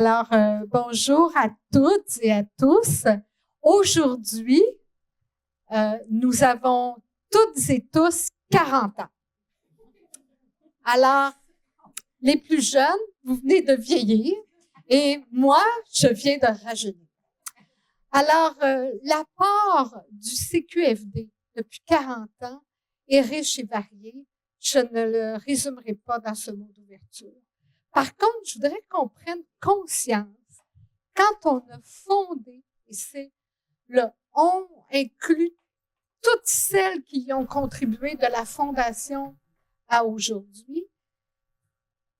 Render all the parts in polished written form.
Alors, bonjour à toutes et à tous. Aujourd'hui, nous avons toutes et tous 40 ans. Alors, les plus jeunes, vous venez de vieillir et moi, je viens de rajeunir. Alors, l'apport du CQFD depuis 40 ans est riche et varié. Je ne le résumerai pas dans ce mot d'ouverture. Par contre, je voudrais qu'on prenne conscience, quand on a fondé, et c'est le on inclut toutes celles qui y ont contribué de la fondation à aujourd'hui,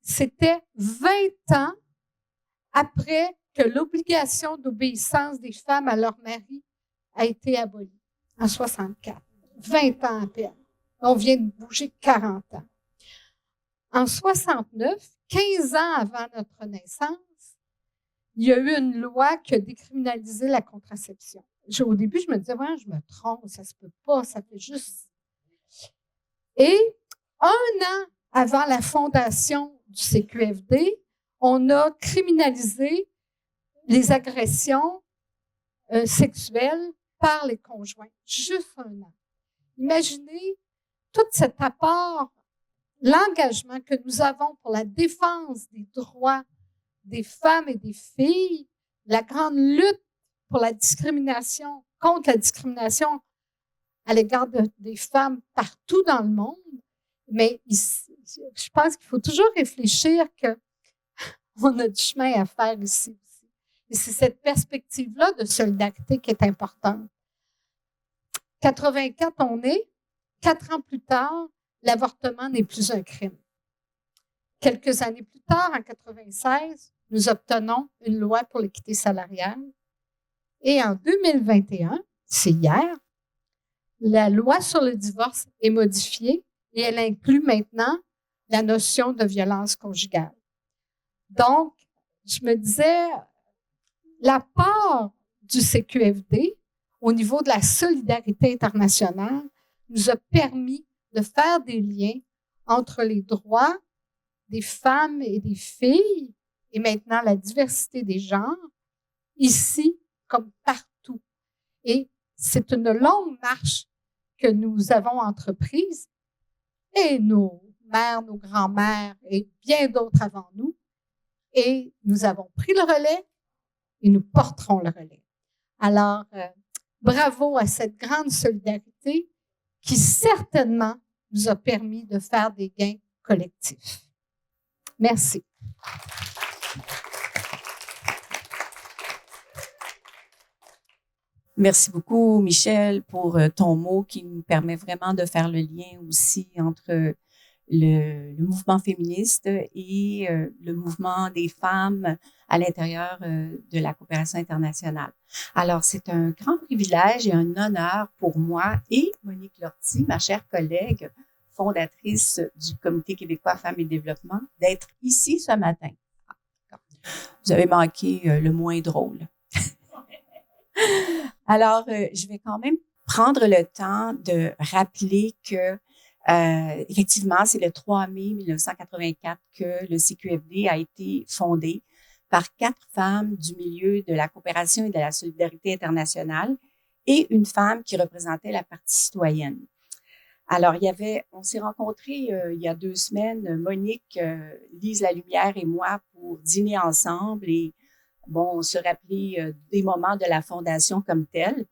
c'était 20 ans après que l'obligation d'obéissance des femmes à leur mari a été abolie, en 64. 20 ans à peine. On vient de bouger 40 ans. En 69, 15 ans avant notre naissance, il y a eu une loi qui a décriminalisé la contraception. Au début, je me disais, ouais, je me trompe, ça se peut pas, ça fait juste... Et 1 an avant la fondation du CQFD, on a criminalisé les agressions sexuelles par les conjoints. Juste 1 an. Imaginez tout cet apport, l'engagement que nous avons pour la défense des droits des femmes et des filles, la grande lutte pour la discrimination, contre la discrimination à l'égard des femmes partout dans le monde. Mais je pense qu'il faut toujours réfléchir qu'on a du chemin à faire ici aussi. Et c'est cette perspective-là de solidarité qui est importante. 84, on est. 4 ans plus tard, l'avortement n'est plus un crime. Quelques années plus tard, en 96, nous obtenons une loi pour l'équité salariale. Et en 2021, c'est hier, la loi sur le divorce est modifiée et elle inclut maintenant la notion de violence conjugale. Donc, je me disais, l'apport du CQFD au niveau de la solidarité internationale nous a permis de faire des liens entre les droits des femmes et des filles et maintenant la diversité des genres, ici comme partout. Et c'est une longue marche que nous avons entreprise et nos mères, nos grands-mères et bien d'autres avant nous. Et nous avons pris le relais et nous porterons le relais. Alors, bravo à cette grande solidarité qui certainement nous a permis de faire des gains collectifs. Merci. Merci beaucoup, Michel, pour ton mot qui nous permet vraiment de faire le lien aussi entre le mouvement féministe et le mouvement des femmes à l'intérieur de la coopération internationale. Alors, c'est un grand privilège et un honneur pour moi et Monique Lortie, ma chère collègue, fondatrice du Comité québécois Femmes et Développement, d'être ici ce matin. Vous avez manqué le moins drôle. Alors, je vais quand même prendre le temps de rappeler que, effectivement, c'est le 3 mai 1984 que le CQFD a été fondé par 4 femmes du milieu de la coopération et de la solidarité internationale et une femme qui représentait la partie citoyenne. Alors, on s'est rencontrés il y a 2 semaines, Monique, Lise Lalumière et moi, pour dîner ensemble et bon, se rappeler des moments de la fondation comme telle.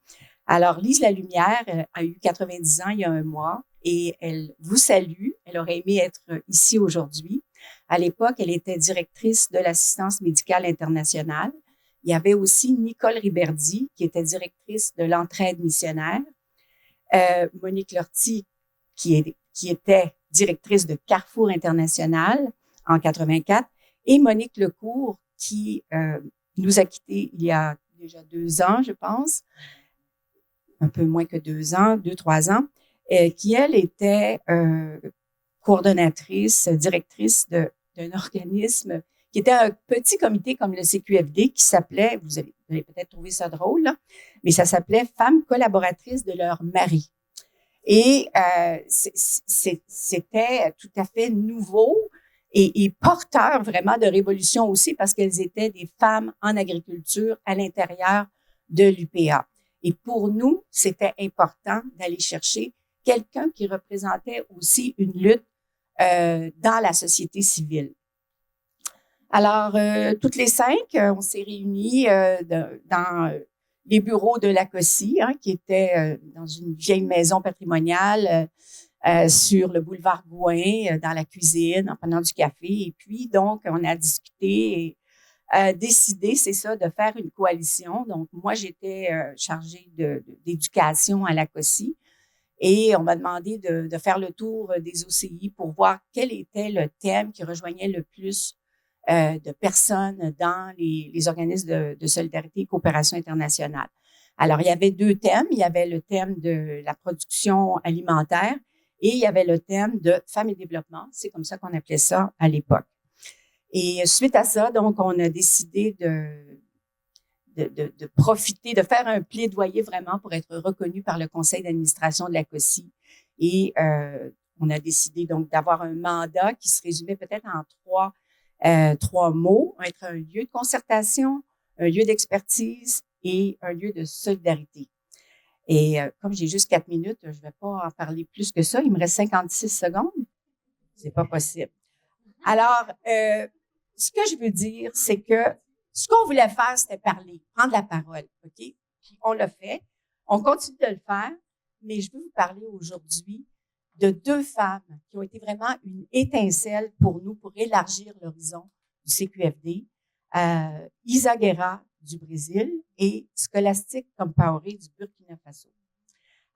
Alors, Lise Lalumière a eu 90 ans il y a 1 mois et elle vous salue. Elle aurait aimé être ici aujourd'hui. À l'époque, elle était directrice de l'assistance médicale internationale. Il y avait aussi Nicole Riberdi, qui était directrice de l'entraide missionnaire. Monique Lortie, qui était directrice de Carrefour International en 84, et Monique Lecourt, qui nous a quittés il y a déjà 2 ans, je pense, un peu moins que 2 ans, 2-3 ans, qui, elle, était coordonnatrice, directrice d'un organisme qui était un petit comité comme le CQFD qui s'appelait, vous allez peut-être trouver ça drôle, là, mais ça s'appelait Femmes collaboratrices de leur mari. Et c'était tout à fait nouveau et porteurs vraiment de révolution aussi parce qu'elles étaient des femmes en agriculture à l'intérieur de l'UPA. Et pour nous, c'était important d'aller chercher quelqu'un qui représentait aussi une lutte dans la société civile. Alors, toutes les 5, on s'est réunis dans les bureaux de la COSI, qui était dans une vieille maison patrimoniale sur le boulevard Gouin, dans la cuisine, en prenant du café. Et puis, donc, on a discuté et décidé, c'est ça, de faire une coalition. Donc, moi, j'étais chargée d'éducation à la COSI. Et on m'a demandé de faire le tour des OCI pour voir quel était le thème qui rejoignait le plus de personnes dans les organismes de solidarité et coopération internationale. Alors, il y avait 2 thèmes. Il y avait le thème de la production alimentaire et il y avait le thème de femmes et développement. C'est comme ça qu'on appelait ça à l'époque. Et suite à ça, donc, on a décidé de profiter, de faire un plaidoyer vraiment pour être reconnu par le conseil d'administration de la COSI. Et on a décidé donc d'avoir un mandat qui se résumait peut-être en 3 mots, être un lieu de concertation, un lieu d'expertise et un lieu de solidarité. Et comme j'ai juste 4 minutes, je ne vais pas en parler plus que ça. Il me reste 56 secondes. C'est pas possible. Alors, ce que je veux dire, c'est que ce qu'on voulait faire, c'était parler, prendre la parole, OK? Puis on l'a fait. On continue de le faire, mais je veux vous parler aujourd'hui de 2 femmes qui ont été vraiment une étincelle pour nous, pour élargir l'horizon du CQFD. Isa Guerra du Brésil et Scholastic Compaoré du Burkina Faso.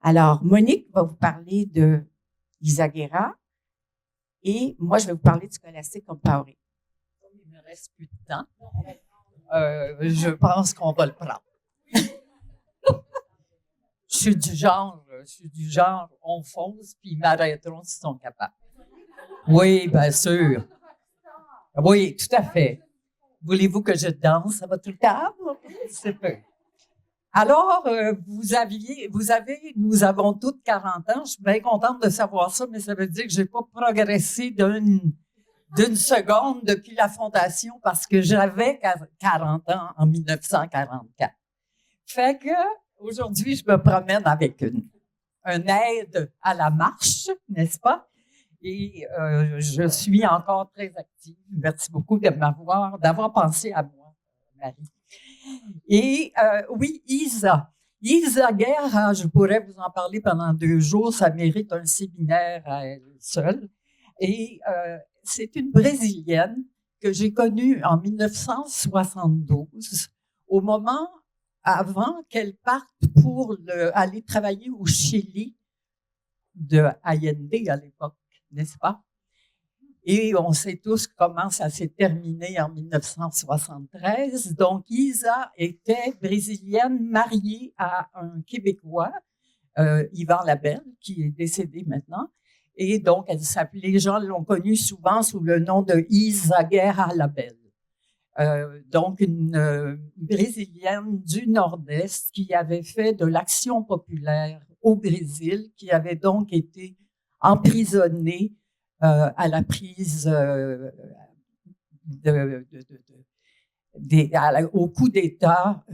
Alors, Monique va vous parler de Isa Guerra et moi, je vais vous parler de Scholastic Compaoré. Il me reste plus de temps. Je pense qu'on va le prendre. Je suis du genre, on fonce, puis ils m'arrêteront s'ils sont capables. Oui, bien sûr. Oui, tout à fait. Voulez-vous que je danse? Ça va tout le temps? C'est peu. Alors, nous avons toutes 40 ans. Je suis bien contente de savoir ça, mais ça veut dire que j'ai pas progressé d'une seconde depuis la fondation parce que j'avais 40 ans en 1944. Fait que, aujourd'hui, je me promène avec un aide à la marche, n'est-ce pas? Et je suis encore très active. Merci beaucoup d'avoir pensé à moi, Marie. Et oui, Isa Guerra, je pourrais vous en parler pendant 2 jours. Ça mérite un séminaire à elle seule. Et c'est une Brésilienne que j'ai connue en 1972, au moment avant qu'elle parte pour aller travailler au Chili de Allende à l'époque, n'est-ce pas? Et on sait tous comment ça s'est terminé en 1973. Donc, Isa était brésilienne mariée à un Québécois, Yvan Labelle, qui est décédé maintenant. Et donc, les gens l'ont connue souvent sous le nom de Isa Guerra Labelle. Donc, une Brésilienne du Nord-Est qui avait fait de l'action populaire au Brésil, qui avait donc été emprisonnée à la prise au coup d'État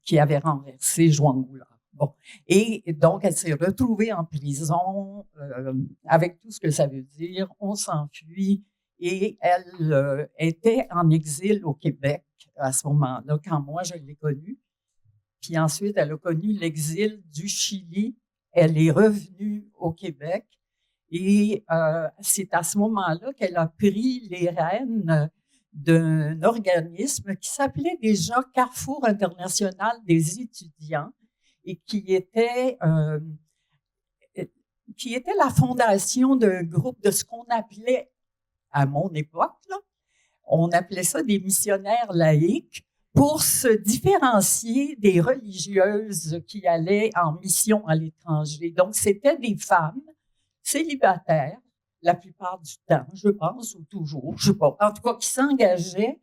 qui avait renversé João Goulart. Bon. Et donc, elle s'est retrouvée en prison avec tout ce que ça veut dire. On s'enfuit et elle était en exil au Québec à ce moment-là, quand moi, je l'ai connue. Puis ensuite, elle a connu l'exil du Chili. Elle est revenue au Québec. Et c'est à ce moment-là qu'elle a pris les rênes d'un organisme qui s'appelait déjà Carrefour international des étudiants et qui était la fondation d'un groupe de ce qu'on appelait, à mon époque, là, on appelait ça des missionnaires laïques pour se différencier des religieuses qui allaient en mission à l'étranger. Donc, c'était des femmes célibataires, la plupart du temps, je pense, ou toujours, je sais pas, en tout cas, qui s'engageaient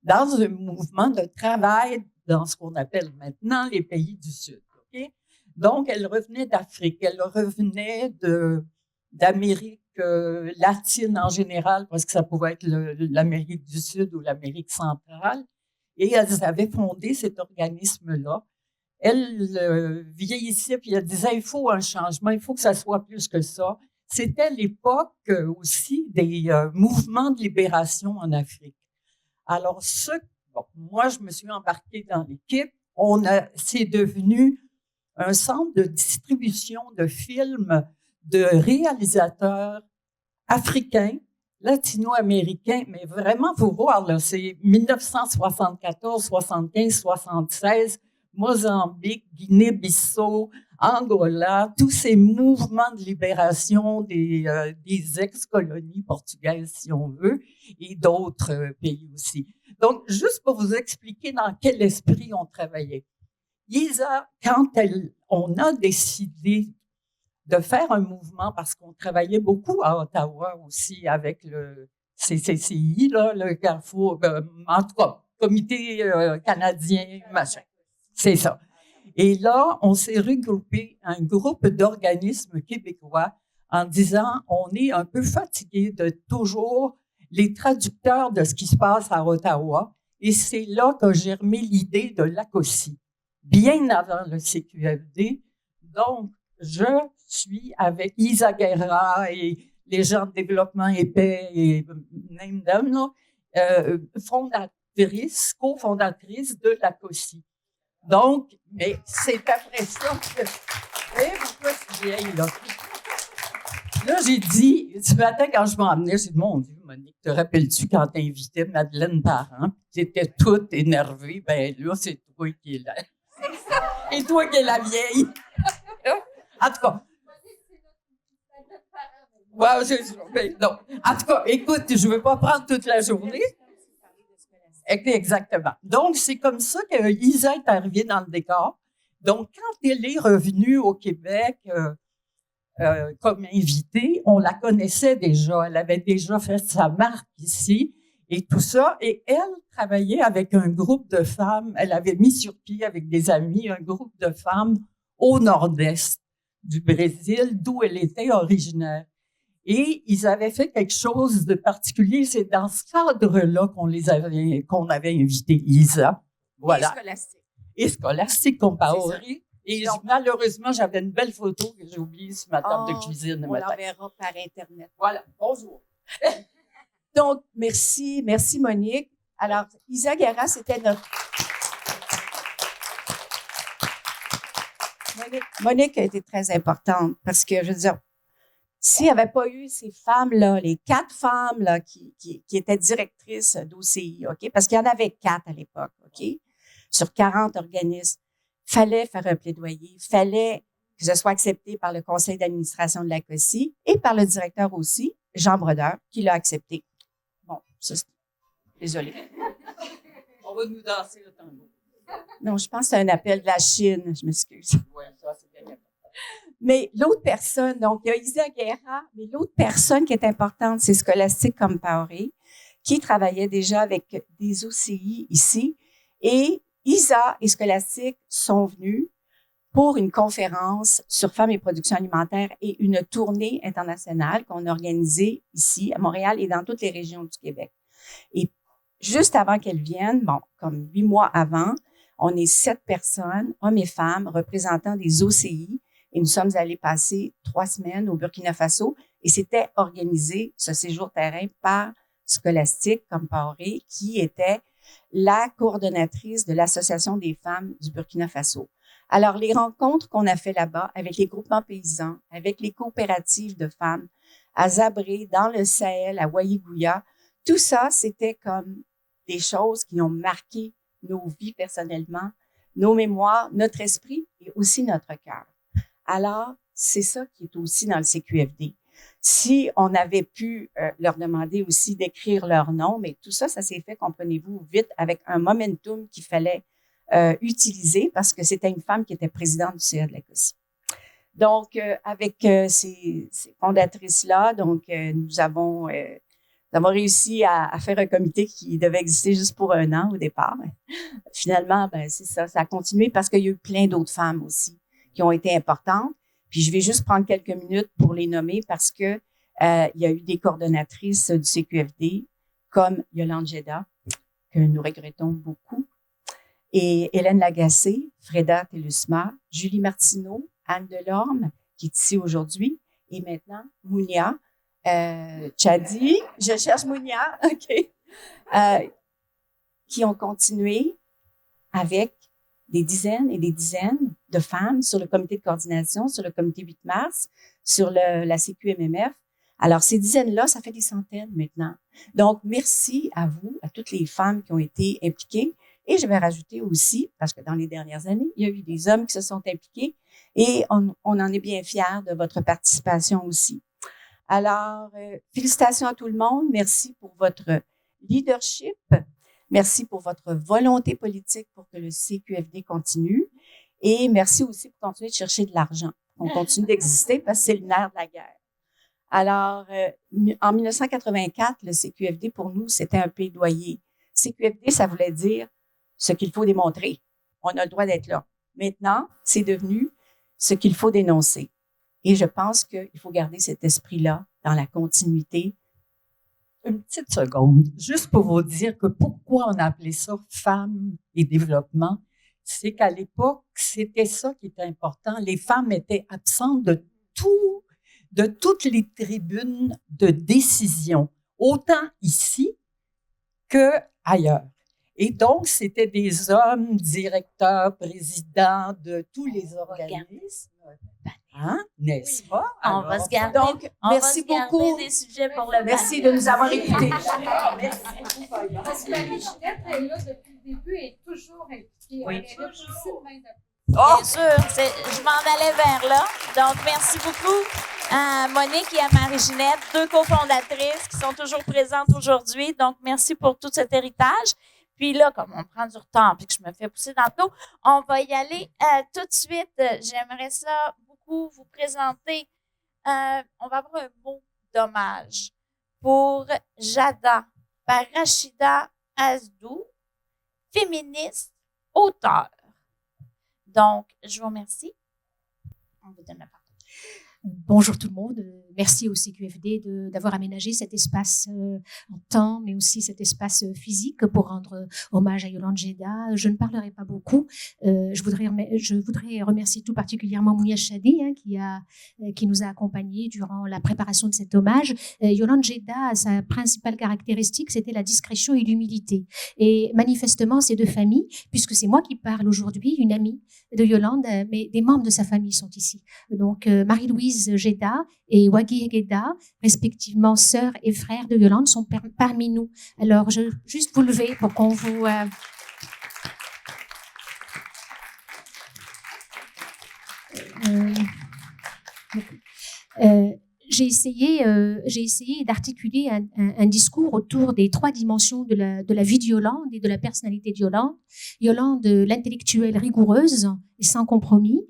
dans un mouvement de travail dans ce qu'on appelle maintenant les pays du Sud. Okay? Donc, elle revenait d'Afrique, elle revenait d'Amérique latine en général, parce que ça pouvait être l'Amérique du Sud ou l'Amérique centrale. Et elles avaient fondé cet organisme-là. Elle vieillissait, puis elle disait, il faut un changement, il faut que ça soit plus que ça. C'était l'époque aussi des mouvements de libération en Afrique. Alors, moi, je me suis embarquée dans l'équipe. C'est devenu un centre de distribution de films de réalisateurs africains, latino-américains, mais vraiment, faut voir, là, c'est 1974, 75, 76, Mozambique, Guinée-Bissau, Angola, tous ces mouvements de libération des ex-colonies portugaises, si on veut, et d'autres pays aussi. Donc, juste pour vous expliquer dans quel esprit on travaillait. Isa, quand on a décidé de faire un mouvement, parce qu'on travaillait beaucoup à Ottawa aussi avec le CCCI, là, le Carrefour, en tout cas, Comité canadien, machin. C'est ça. Et là, on s'est regroupé un groupe d'organismes québécois en disant, on est un peu fatigué de toujours les traducteurs de ce qui se passe à Ottawa. Et c'est là qu'a germé l'idée de l'ACOSI, bien avant le CQFD. Donc, je suis avec Isa Guerra et les gens de développement épais et name them, là, cofondatrice de l'ACOSI. Donc, mais c'est après ça que... pourquoi c'est vieille, là? Là, j'ai dit, ce matin, quand je m'en emmenais, j'ai dit, mon Dieu, Monique, te rappelles-tu quand t'invitais Madeleine Parent, tu étais toute énervée, ben là, c'est toi qui es là. Et toi qui es la vieille. En tout cas. Ouais, non. En tout cas, écoute, je ne veux pas prendre toute la journée. Exactement. Donc, c'est comme ça que Isa est arrivée dans le décor. Donc, quand elle est revenue au Québec comme invitée, on la connaissait déjà. Elle avait déjà fait sa marque ici et tout ça. Et elle travaillait avec un groupe de femmes. Elle avait mis sur pied avec des amis un groupe de femmes au nord-est du Brésil, d'où elle était originaire. Et ils avaient fait quelque chose de particulier. C'est dans ce cadre-là qu'on avait invité Isa. Voilà. Et Scholastic Compaoré. Et malheureusement, j'avais une belle photo que j'ai oubliée sur ma table de cuisine. On l'enverra par Internet. Voilà. Bonjour. Donc, merci Monique. Alors, Isa Guerra, c'était notre... Monique a été très importante parce que, je veux dire, s'il n'y avait pas eu ces femmes-là, les 4 femmes-là qui étaient directrices d'OCI, OK? Parce qu'il y en avait 4 à l'époque, OK? Sur 40 organismes. Fallait faire un plaidoyer. Fallait que ce soit accepté par le conseil d'administration de la COSI et par le directeur aussi, Jean Brodeur, qui l'a accepté. Bon, ça, désolé. On va nous danser le tango. Non, je pense que c'est un appel de la Chine. Je m'excuse. Oui, ça, c'est bien. Mais l'autre personne, donc il y a Isa Guerra, mais l'autre personne qui est importante, c'est Scholastic Compaoré, qui travaillait déjà avec des OCI ici. Et Isa et Scholastic sont venus pour une conférence sur femmes et production alimentaire et une tournée internationale qu'on a organisée ici à Montréal et dans toutes les régions du Québec. Et juste avant qu'elles viennent, bon, comme 8 mois avant, on est 7 personnes, hommes et femmes, représentant des OCI. Et nous sommes allés passer 3 semaines au Burkina Faso et c'était organisé, ce séjour terrain, par Scholastic Compaoré, qui était la coordonnatrice de l'Association des femmes du Burkina Faso. Alors, les rencontres qu'on a fait là-bas avec les groupements paysans, avec les coopératives de femmes, à Zabré, dans le Sahel, à Waïgouya, tout ça, c'était comme des choses qui ont marqué nos vies personnellement, nos mémoires, notre esprit et aussi notre cœur. Alors, c'est ça qui est aussi dans le CQFD. Si on avait pu leur demander aussi d'écrire leur nom, mais tout ça, ça s'est fait, comprenez-vous, vite avec un momentum qu'il fallait utiliser parce que c'était une femme qui était présidente du CA de la COSI. Donc, avec ces fondatrices-là, donc nous avons réussi à faire un comité qui devait exister juste pour 1 an au départ. Finalement, ben c'est ça, ça a continué parce qu'il y a eu plein d'autres femmes aussi qui ont été importantes. Puis je vais juste prendre quelques minutes pour les nommer parce que Il y a eu des coordonnatrices du CQFD, comme Yolande Jeddah, que nous regrettons beaucoup, et Hélène Lagacé, Freda Telusma, Julie Martineau, Anne Delorme, qui est ici aujourd'hui, et maintenant Mounia, Chadi, je cherche Mounia, OK, qui ont continué avec des dizaines et des dizaines de femmes sur le comité de coordination, sur le comité 8 mars, sur la CQMMF. Alors, ces dizaines-là, ça fait des centaines maintenant. Donc, merci à vous, à toutes les femmes qui ont été impliquées. Et je vais rajouter aussi, parce que dans les dernières années, il y a eu des hommes qui se sont impliqués et on en est bien fiers de votre participation aussi. Alors, félicitations à tout le monde. Merci pour votre leadership. Merci pour votre volonté politique pour que le CQFD continue. Et merci aussi pour continuer de chercher de l'argent. On continue d'exister parce que c'est le nerf de la guerre. Alors, en 1984, le CQFD, pour nous, c'était un plaidoyer. CQFD, ça voulait dire ce qu'il faut démontrer. On a le droit d'être là. Maintenant, c'est devenu ce qu'il faut dénoncer. Et je pense qu'il faut garder cet esprit-là dans la continuité. Une petite seconde, juste pour vous dire que pourquoi on a appelé ça femmes et développement, c'est qu'à l'époque, c'était ça qui était important. Les femmes étaient absentes de toutes les tribunes de décision, autant ici que ailleurs. Et donc, c'était des hommes, directeurs, présidents de tous les organismes. Hein? N'est-ce pas? Alors, on va se garder, donc, merci beaucoup. Des sujets pour le Merci de nous avoir écoutés. Merci beaucoup, Faya. Parce que Marie-Ginette est là depuis le début et toujours impliquée. Oui, Elle est toujours. aussi de main d'appui. Bien sûr, je m'en allais vers là. Donc, merci beaucoup à Monique et à Marie-Ginette, deux cofondatrices qui sont toujours présentes aujourd'hui. Donc, merci pour tout cet héritage. Puis là, comme on prend du retard et que je me fais pousser dans le dos, on va y aller tout de suite. J'aimerais ça beaucoup vous présenter. On va avoir un mot d'hommage pour Jada par Rachida Azdou, féministe, auteure. Donc, je vous remercie. On vous donne la parole. Bonjour tout le monde. Merci au CQFD d'avoir aménagé cet espace en temps, mais aussi cet espace physique pour rendre hommage à Yolande Jeddah. Je ne parlerai pas beaucoup. Je voudrais remercier tout particulièrement Mounia Chadi qui nous a accompagnés durant la préparation de cet hommage. Yolande Jeddah, sa principale caractéristique, c'était la discrétion et l'humilité. Et manifestement, ces deux familles, puisque c'est moi qui parle aujourd'hui, une amie de Yolande, mais des membres de sa famille sont ici. Donc, Marie-Louise Jeddah et Wagui Jeddah, respectivement sœurs et frères de Yolande, sont parmi nous. Alors, je vais juste vous lever pour qu'on vous... J'ai essayé d'articuler un discours autour des trois dimensions de la vie de Yolande et de la personnalité de Yolande. Yolande, l'intellectuelle rigoureuse et sans compromis.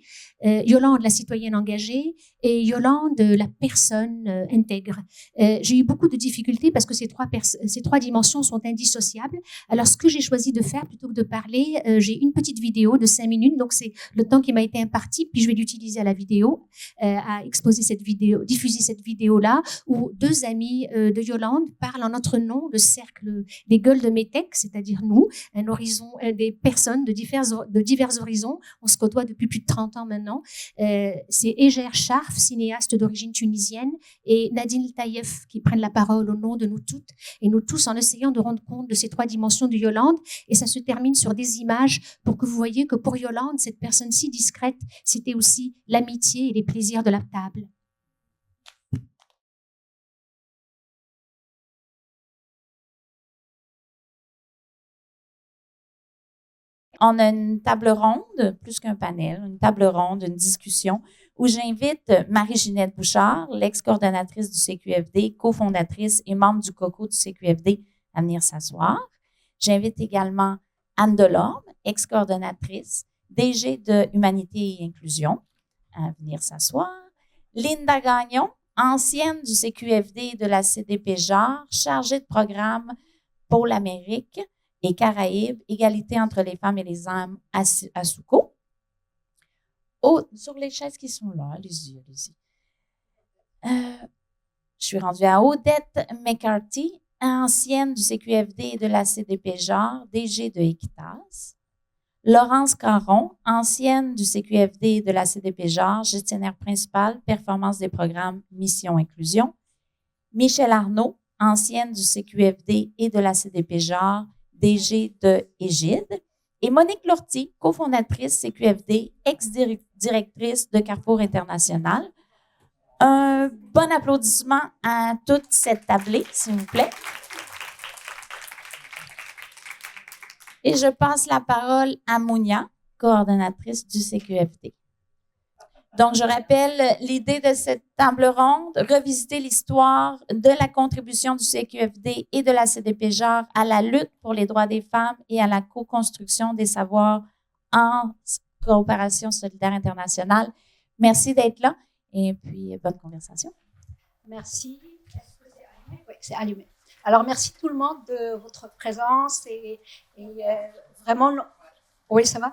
Yolande, la citoyenne engagée, et Yolande, la personne intègre. J'ai eu beaucoup de difficultés parce que ces trois dimensions sont indissociables. Alors, ce que j'ai choisi de faire, plutôt que de parler, j'ai une petite vidéo de 5 minutes, donc c'est le temps qui m'a été imparti, puis je vais l'utiliser à la vidéo, à exposer cette vidéo, diffuser cette vidéo-là, où deux amis de Yolande parlent en notre nom, le cercle des gueules de Métèque, c'est-à-dire nous, un horizon, des personnes de divers horizons. On se côtoie depuis plus de 30 ans maintenant. C'est Eger Charf, cinéaste d'origine tunisienne, et Nadine Taïef qui prennent la parole au nom de nous toutes et nous tous en essayant de rendre compte de ces trois dimensions de Yolande. Et ça se termine sur des images pour que vous voyez que pour Yolande, cette personne si discrète, c'était aussi l'amitié et les plaisirs de la table. On a une table ronde, plus qu'un panel, une table ronde, une discussion, où j'invite Marie-Ginette Bouchard, l'ex-coordonnatrice du CQFD, cofondatrice et membre du COCO du CQFD, à venir s'asseoir. J'invite également Anne Delorme, ex-coordonnatrice, DG de Humanité et Inclusion, à venir s'asseoir. Linda Gagnon, ancienne du CQFD et de la CDPJ, chargée de programme Pôle Amérique et Caraïbes, égalité entre les femmes et les hommes à Souco. Sur les chaises qui sont là, allez-y, allez-y. Je suis rendue à Odette McCarthy, ancienne du CQFD et de la CDP Genre, DG de Equitas. Laurence Caron, ancienne du CQFD et de la CDP Genre, gestionnaire principale, performance des programmes Mission Inclusion. Michèle Arnaud, ancienne du CQFD et de la CDP Genre, DG de Égide. Et Monique Lortie, cofondatrice CQFD, ex-directrice de Carrefour International. Un bon applaudissement à toute cette tablée, s'il vous plaît. Et je passe la parole à Mounia, coordonnatrice du CQFD. Donc, je rappelle l'idée de cette table ronde, revisiter l'histoire de la contribution du CQFD et de la CDP Genre à la lutte pour les droits des femmes et à la co-construction des savoirs en coopération solidaire internationale. Merci d'être là et puis bonne conversation. Merci. Oui, c'est allumé. Alors, merci tout le monde de votre présence et vraiment, oui, ça va.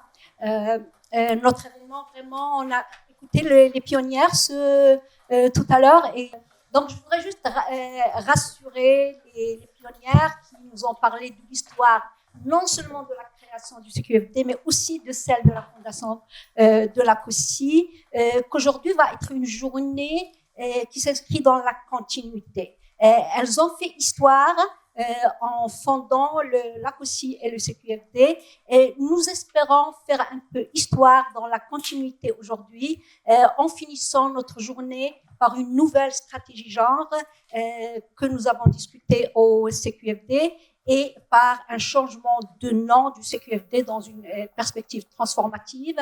Notre événement, vraiment, on a écouté les pionnières tout à l'heure et donc je voudrais juste rassurer les pionnières qui nous ont parlé de l'histoire, non seulement de la création du CQFD, mais aussi de celle de la fondation de la COSI, qu'aujourd'hui va être une journée qui s'inscrit dans la continuité. Elles ont fait histoire en fondant la COSI et le CQFD et nous espérons faire un peu histoire dans la continuité aujourd'hui en finissant notre journée par une nouvelle stratégie genre que nous avons discutée au CQFD et par un changement de nom du CQFD dans une perspective transformative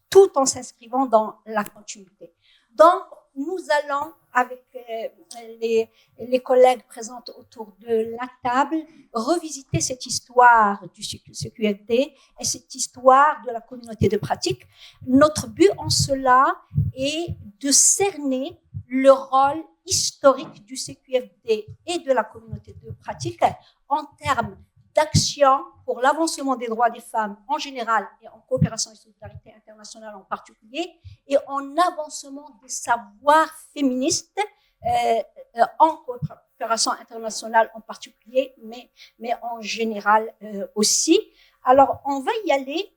tout en s'inscrivant dans la continuité. Donc, nous allons, avec les collègues présents autour de la table, revisiter cette histoire du CQFD et cette histoire de la communauté de pratique. Notre but en cela est de cerner le rôle historique du CQFD et de la communauté de pratique en termes d'action pour l'avancement des droits des femmes en général et en coopération et solidarité internationale en particulier, et en avancement des savoirs féministes en coopération internationale en particulier, mais en général aussi. Alors, on va y aller,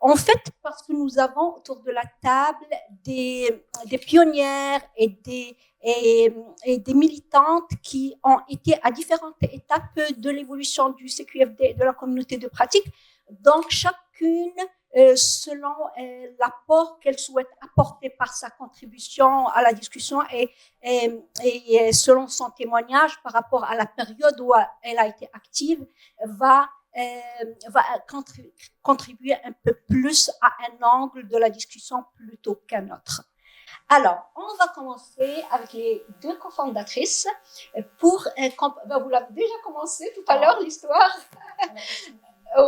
en fait, parce que nous avons autour de la table des pionnières et des militantes qui ont été à différentes étapes de l'évolution du CQFD et de la communauté de pratique. Donc, chacune, selon l'apport qu'elle souhaite apporter par sa contribution à la discussion et selon son témoignage par rapport à la période où elle a été active, va contribuer un peu plus à un angle de la discussion plutôt qu'un autre. Alors, on va commencer avec les deux cofondatrices pour, vous l'avez déjà commencé tout à l'heure, l'histoire.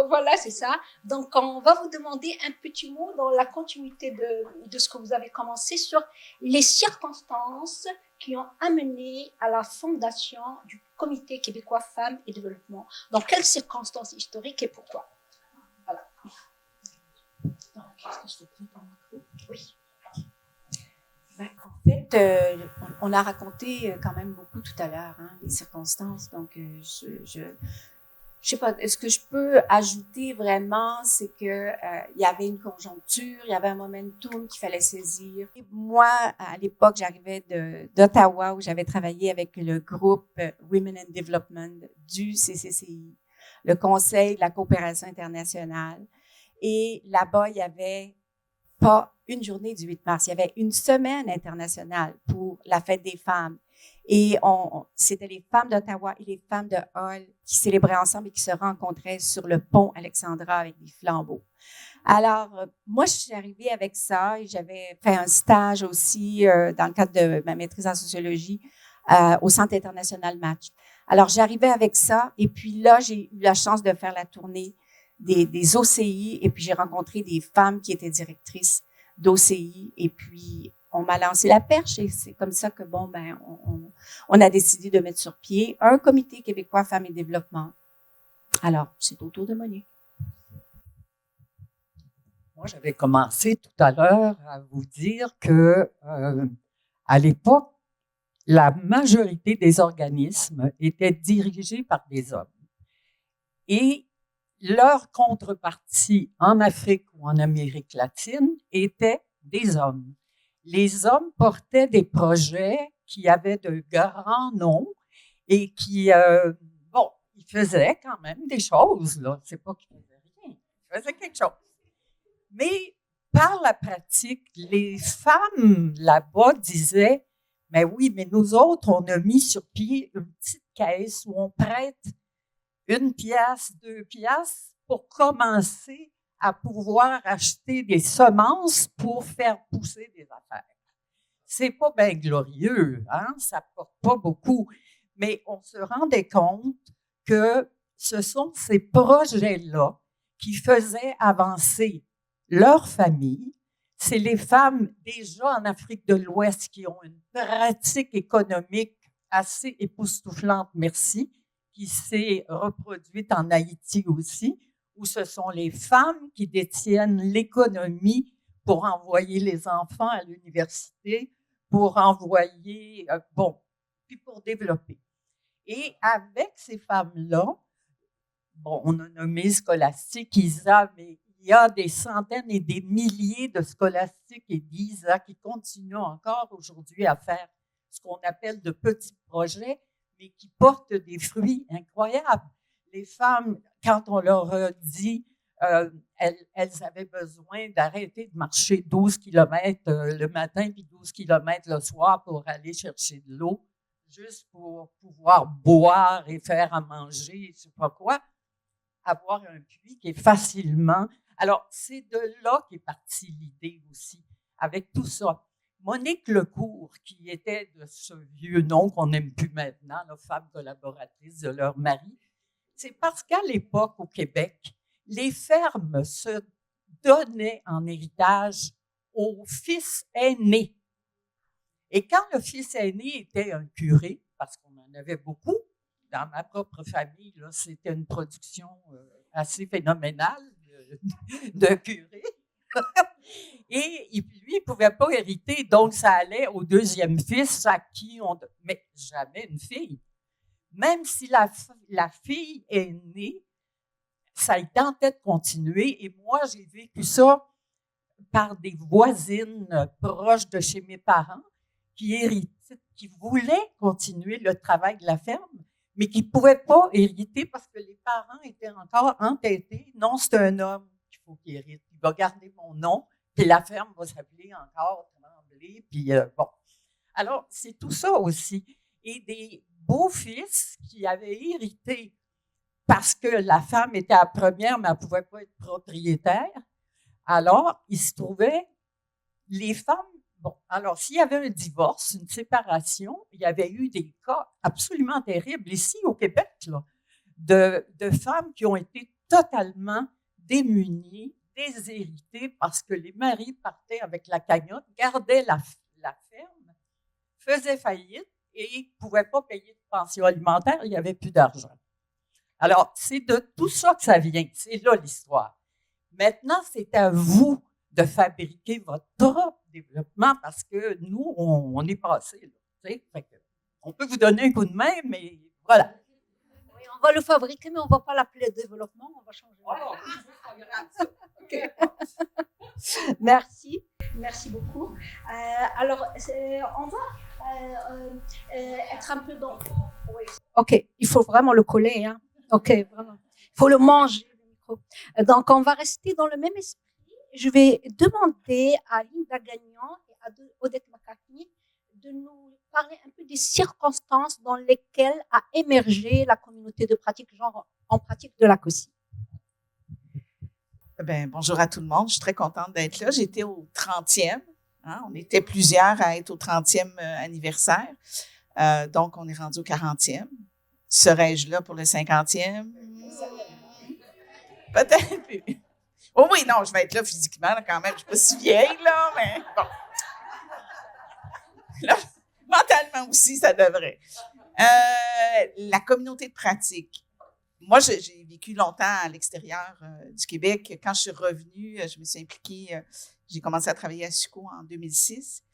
Voilà, c'est ça. Donc, on va vous demander un petit mot dans la continuité de ce que vous avez commencé sur les circonstances qui ont amené à la fondation du Comité québécois Femmes et Développement. Dans quelles circonstances historiques et pourquoi? Voilà. Donc, est-ce que je te prie ton micro? Oui. En fait, on a raconté quand même beaucoup tout à l'heure, hein, les circonstances. Donc, je sais pas, ce que je peux ajouter vraiment, c'est que il y avait une conjoncture, il y avait un momentum qu'il fallait saisir. Moi, à l'époque, j'arrivais d'Ottawa où j'avais travaillé avec le groupe Women in Development du CCCI, le Conseil de la coopération internationale. Et là-bas, il y avait pas une journée du 8 mars, il y avait une semaine internationale pour la fête des femmes. Et c'était les femmes d'Ottawa et les femmes de Hull qui célébraient ensemble et qui se rencontraient sur le pont Alexandra avec des flambeaux. Alors, moi, je suis arrivée avec ça et j'avais fait un stage aussi dans le cadre de ma maîtrise en sociologie au Centre international Match. Alors, j'arrivais avec ça et puis là, j'ai eu la chance de faire la tournée des OCI et puis j'ai rencontré des femmes qui étaient directrices d'OCI et puis on m'a lancé la perche et c'est comme ça que on a décidé de mettre sur pied un comité québécois Femmes et Développement. Alors, c'est au tour de Monique. Moi, j'avais commencé tout à l'heure à vous dire que à l'époque, la majorité des organismes étaient dirigés par des hommes. Et leur contrepartie en Afrique ou en Amérique latine était des hommes. Les hommes portaient des projets qui avaient de grands noms et qui, ils faisaient quand même des choses, là. C'est pas qu'ils faisaient rien, ils faisaient quelque chose. Mais par la pratique, les femmes là-bas disaient, mais oui, mais nous autres, on a mis sur pied une petite caisse où on prête 1 piastre, 2 piastres pour commencer à pouvoir acheter des semences pour faire pousser des affaires. C'est pas bien glorieux, hein? Ça porte pas beaucoup. Mais on se rendait compte que ce sont ces projets-là qui faisaient avancer leur famille. C'est les femmes déjà en Afrique de l'Ouest qui ont une pratique économique assez époustouflante, merci, qui s'est reproduite en Haïti aussi, où ce sont les femmes qui détiennent l'économie pour envoyer les enfants à l'université, pour envoyer, puis pour développer. Et avec ces femmes-là, on a nommé Scholastique, Isa, mais il y a des centaines et des milliers de Scholastiques et d'Isa qui continuent encore aujourd'hui à faire ce qu'on appelle de petits projets, mais qui portent des fruits incroyables. Les femmes, quand on leur a dit, elles avaient besoin d'arrêter de marcher 12 kilomètres le matin puis 12 kilomètres le soir pour aller chercher de l'eau, juste pour pouvoir boire et faire à manger, je sais pas quoi, avoir un puits qui est facilement... Alors, c'est de là qu'est partie l'idée aussi, avec tout ça. Monique Lecourt, qui était de ce vieux nom qu'on n'aime plus maintenant, la femme collaboratrice de leur mari, c'est parce qu'à l'époque, au Québec, les fermes se donnaient en héritage aux fils aînés. Et quand le fils aîné était un curé, parce qu'on en avait beaucoup, dans ma propre famille, là, c'était une production assez phénoménale de curés. Et lui, il ne pouvait pas hériter, donc ça allait au deuxième fils à qui on... Mais jamais une fille. Même si la fille est née, ça y tentait de continuer. Et moi, j'ai vécu ça par des voisines proches de chez mes parents qui héritaient, qui voulaient continuer le travail de la ferme, mais qui ne pouvaient pas hériter parce que les parents étaient encore entêtés. Non, c'est un homme qu'il faut qu'il hérite. Il va garder mon nom, puis la ferme va s'appeler encore Tremblay, puis bon. Alors, c'est tout ça aussi. Et des beaux-fils qui avaient hérité parce que la femme était la première, mais elle ne pouvait pas être propriétaire. Alors, il se trouvait, les femmes, alors s'il y avait un divorce, une séparation, il y avait eu des cas absolument terribles ici au Québec, là, de femmes qui ont été totalement démunies, déshéritées parce que les maris partaient avec la cagnotte, gardaient la ferme, faisaient faillite et ne pouvaient pas payer de pension alimentaire, il n'y avait plus d'argent. Alors, c'est de tout ça que ça vient. C'est là l'histoire. Maintenant, c'est à vous de fabriquer votre propre développement parce que nous, on est passé. On peut vous donner un coup de main, mais voilà. Oui, on va le fabriquer, mais on ne va pas l'appeler développement, on va changer. Okay. Merci beaucoup. Alors, on va être un peu dans... Oui. OK, il faut vraiment le coller, hein. OK, vraiment. Il faut le manger, le micro. Donc, on va rester dans le même esprit. Je vais demander à Linda Gagnon et à Odette McCartney de nous parler un peu des circonstances dans lesquelles a émergé la communauté de pratique genre en pratique de la COSI. Bonjour à tout le monde. Je suis très contente d'être là. J'étais au 30e. Hein, on était plusieurs à être au 30e anniversaire. Donc, on est rendu au 40e. Serais-je là pour le 50e? Peut-être plus. Oh oui, non, je vais être là physiquement là, quand même. Je ne suis pas si vieille, là, mais bon. Là, mentalement aussi, ça devrait. La communauté de pratique. Moi, j'ai vécu longtemps à l'extérieur du Québec. Quand je suis revenue, je me suis impliquée, j'ai commencé à travailler à SUCO en 2006.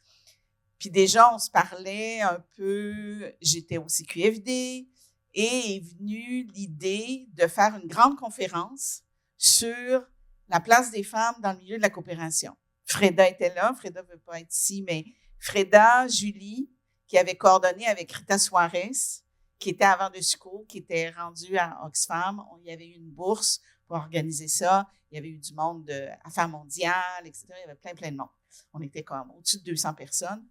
Puis déjà, on se parlait un peu, j'étais au CQFD, et est venue l'idée de faire une grande conférence sur la place des femmes dans le milieu de la coopération. Freda était là, Freda ne veut pas être ici, mais Freda, Julie, qui avait coordonné avec Rita Suarez, qui était avant de Suco, qui était rendue à Oxfam. Il y avait eu une bourse pour organiser ça. Il y avait eu du monde d'Affaires mondiales, etc. Il y avait plein de monde. On était comme au-dessus de 200 personnes.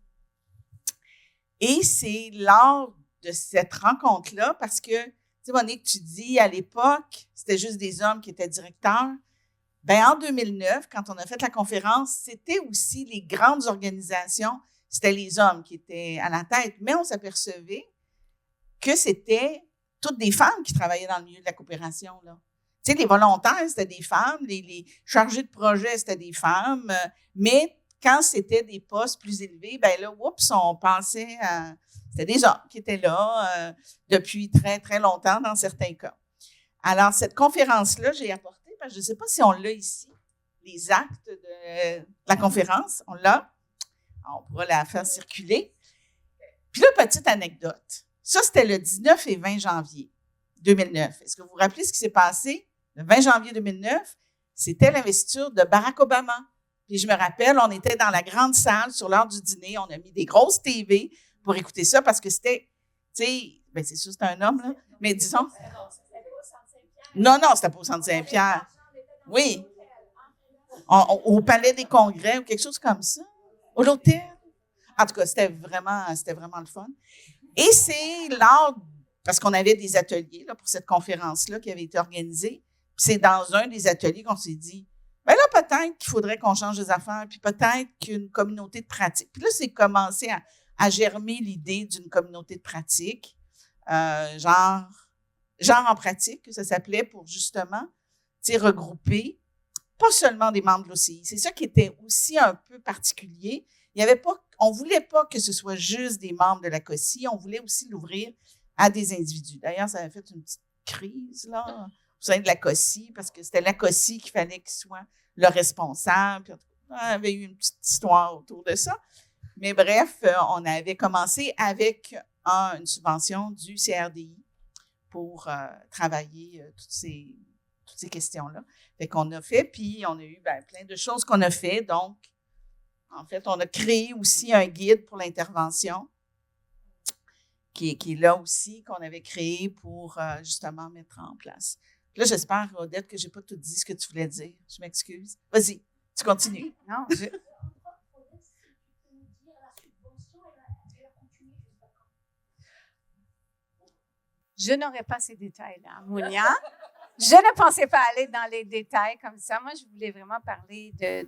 Et c'est lors de cette rencontre-là, parce que, tu sais, Monique, tu dis, à l'époque, c'était juste des hommes qui étaient directeurs. Ben, en 2009, quand on a fait la conférence, c'était aussi les grandes organisations, c'était les hommes qui étaient à la tête, mais on s'apercevait que c'était toutes des femmes qui travaillaient dans le milieu de la coopération, là. Tu sais, les volontaires, c'était des femmes, les chargés de projet, c'était des femmes, mais quand c'était des postes plus élevés, ben là, oups, on pensait à... C'était des hommes qui étaient là depuis très, très longtemps dans certains cas. Alors, cette conférence-là, j'ai apporté, parce que je ne sais pas si on l'a ici, les actes de la conférence, on l'a. On pourra la faire circuler. Puis là, petite anecdote. Ça, c'était le 19 et 20 janvier 2009. Est-ce que vous vous rappelez ce qui s'est passé? Le 20 janvier 2009, c'était l'investiture de Barack Obama. Puis je me rappelle, on était dans la grande salle sur l'heure du dîner, on a mis des grosses TV pour écouter ça parce que c'était, tu sais, bien c'est sûr, c'était un homme, là, mais disons... Non, c'était pas au Centre Saint-Pierre. Oui. Au Palais des Congrès ou quelque chose comme ça. Au l'hôtel. En tout cas, c'était vraiment le fun. Et c'est lors, parce qu'on avait des ateliers là, pour cette conférence-là qui avait été organisée, puis c'est dans un des ateliers qu'on s'est dit, bien là, peut-être qu'il faudrait qu'on change les affaires, puis peut-être qu'une communauté de pratique. Puis là, c'est commencé à germer l'idée d'une communauté de pratique, genre en pratique, que ça s'appelait, pour justement, tu sais, regrouper pas seulement des membres de l'OCI. C'est ça qui était aussi un peu particulier. Il y avait pas, on voulait pas que ce soit juste des membres de la COSI, on voulait aussi l'ouvrir à des individus. D'ailleurs, ça avait fait une petite crise, là, au sein de la COSI, parce que c'était la COSI qu'il fallait qu'il soit le responsable. Puis, on avait eu une petite histoire autour de ça. Mais bref, on avait commencé avec une subvention du CRDI pour travailler toutes ces questions-là. Fait qu'on a fait, puis on a eu plein de choses qu'on a fait. Donc, en fait, on a créé aussi un guide pour l'intervention qui est là aussi, qu'on avait créé pour justement mettre en place. Puis là, j'espère, Odette, que je n'ai pas tout dit ce que tu voulais dire. Je m'excuse. Vas-y, tu continues. Non, je n'aurais pas ces détails-là, Mounia. Je ne pensais pas aller dans les détails comme ça. Moi, je voulais vraiment parler de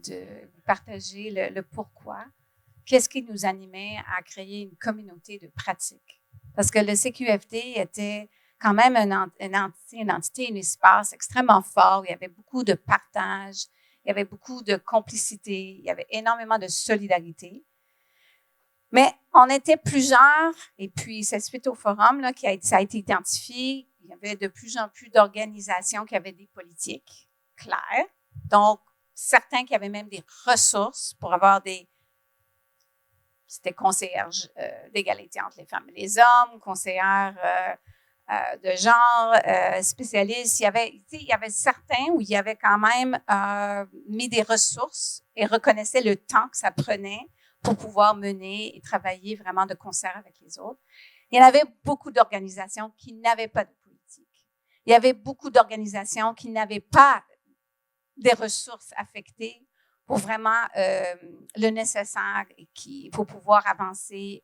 partager le pourquoi. Qu'est-ce qui nous animait à créer une communauté de pratique? Parce que le CQFD était quand même une entité, un espace extrêmement fort. Il y avait beaucoup de partage, il y avait beaucoup de complicité, il y avait énormément de solidarité. Mais on était plusieurs, et puis c'est suite au forum là, ça a été identifié. Il y avait de plus en plus d'organisations qui avaient des politiques claires. Donc, certains qui avaient même des ressources pour avoir c'était conseillères d'égalité entre les femmes et les hommes, conseillères de genre, spécialistes. Il y avait certains où il y avait quand même mis des ressources et reconnaissaient le temps que ça prenait pour pouvoir mener et travailler vraiment de concert avec les autres. Il y en avait beaucoup d'organisations qui n'avaient pas de politique. Il y avait beaucoup d'organisations qui n'avaient pas des ressources affectées pour vraiment le nécessaire pour pouvoir avancer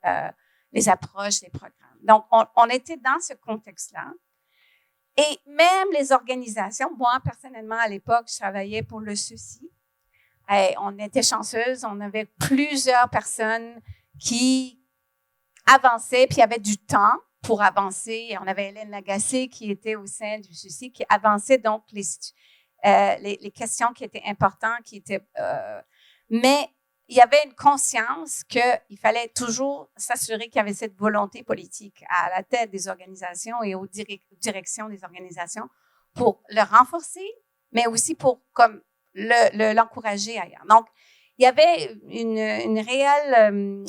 les approches, les programmes. Donc, on était dans ce contexte-là. Et même les organisations, moi, personnellement, à l'époque, je travaillais pour le CECI. Et on était chanceuses, on avait plusieurs personnes qui avançaient, puis il y avait du temps pour avancer. On avait Hélène Lagacé qui était au sein du CECI, qui avançait donc les questions qui étaient importantes, mais il y avait une conscience qu'il fallait toujours s'assurer qu'il y avait cette volonté politique à la tête des organisations et aux directions des organisations pour le renforcer, mais aussi pour l'encourager ailleurs. Donc, il y avait une réelle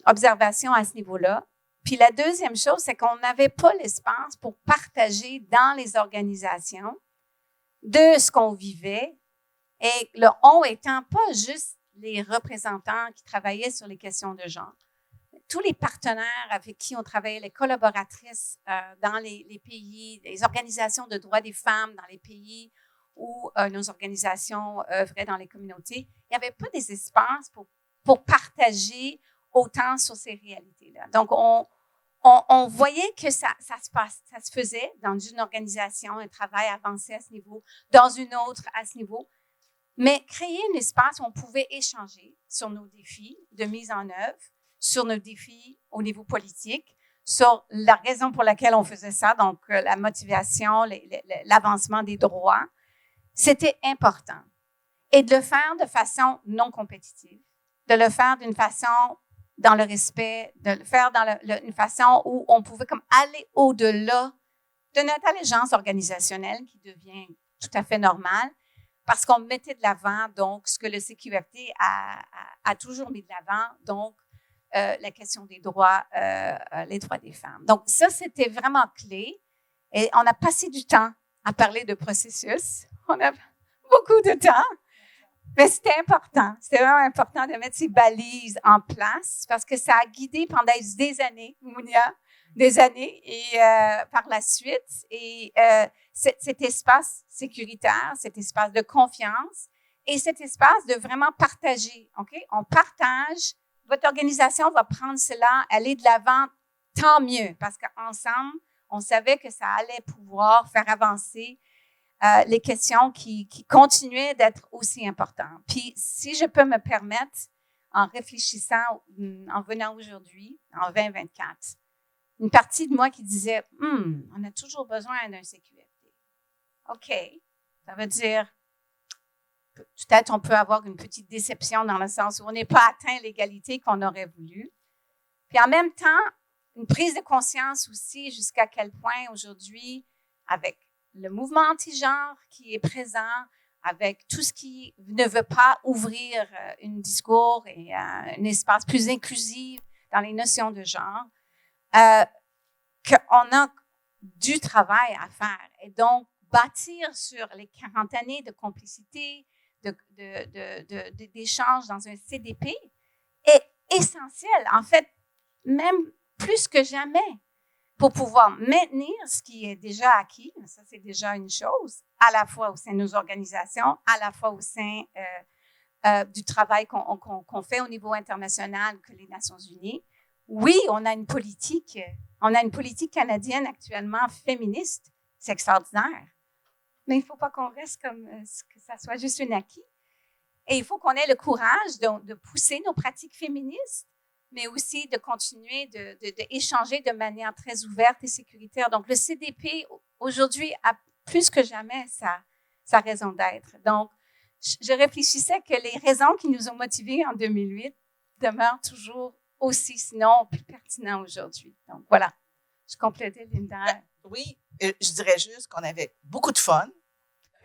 observation à ce niveau-là. Puis la deuxième chose, c'est qu'on n'avait pas l'espace pour partager dans les organisations de ce qu'on vivait. Et le « on » étant pas juste les représentants qui travaillaient sur les questions de genre. Tous les partenaires avec qui on travaillait, les collaboratrices dans les pays, les organisations de droits des femmes dans les pays où nos organisations œuvraient dans les communautés, il n'y avait pas des espaces pour partager autant sur ces réalités-là. Donc, on voyait que ça se faisait dans une organisation, un travail avancé à ce niveau, dans une autre à ce niveau, mais créer un espace où on pouvait échanger sur nos défis de mise en œuvre, sur nos défis au niveau politique, sur la raison pour laquelle on faisait ça, donc la motivation, l'avancement des droits, c'était important. Et de le faire de façon non compétitive, de le faire d'une façon dans le respect, de le faire dans une façon où on pouvait comme aller au-delà de notre allégeance organisationnelle qui devient tout à fait normale, parce qu'on mettait de l'avant donc ce que le CQFD a toujours mis de l'avant, donc la question des droits, les droits des femmes. Donc ça, c'était vraiment clé. Et on a passé du temps à parler de processus. On a beaucoup de temps. Mais c'était important. C'était vraiment important de mettre ces balises en place parce que ça a guidé pendant des années, Mounia, des années, et par la suite. Et cet espace sécuritaire, cet espace de confiance et cet espace de vraiment partager. OK? On partage. Votre organisation va prendre cela, aller de l'avant, tant mieux, parce qu'ensemble, on savait que ça allait pouvoir faire avancer les questions qui continuaient d'être aussi importantes. Puis, si je peux me permettre, en réfléchissant, en venant aujourd'hui, en 2024, une partie de moi qui disait, on a toujours besoin d'un CQFD. OK, ça veut dire, peut-être on peut avoir une petite déception dans le sens où on n'est pas atteint l'égalité qu'on aurait voulu. Puis en même temps, une prise de conscience aussi jusqu'à quel point aujourd'hui, avec le mouvement anti-genre qui est présent, avec tout ce qui ne veut pas ouvrir un discours et un espace plus inclusif dans les notions de genre, qu'on a du travail à faire. Et donc, bâtir sur les 40 années de complicité, d'échange dans un CDP est essentiel. En fait, même plus que jamais, pour pouvoir maintenir ce qui est déjà acquis, ça c'est déjà une chose, à la fois au sein de nos organisations, à la fois au sein du travail qu'on fait au niveau international que les Nations Unies. Oui, on a une politique canadienne actuellement féministe, c'est extraordinaire, mais il ne faut pas qu'on reste comme que ça soit juste un acquis. Et il faut qu'on ait le courage de pousser nos pratiques féministes, mais aussi de continuer d'échanger de manière très ouverte et sécuritaire. Donc, le CDP, aujourd'hui, a plus que jamais sa raison d'être. Donc, je réfléchissais que les raisons qui nous ont motivés en 2008 demeurent toujours aussi, sinon plus pertinentes aujourd'hui. Donc, voilà. Je complétais, Linda. Oui, je dirais juste qu'on avait beaucoup de fun.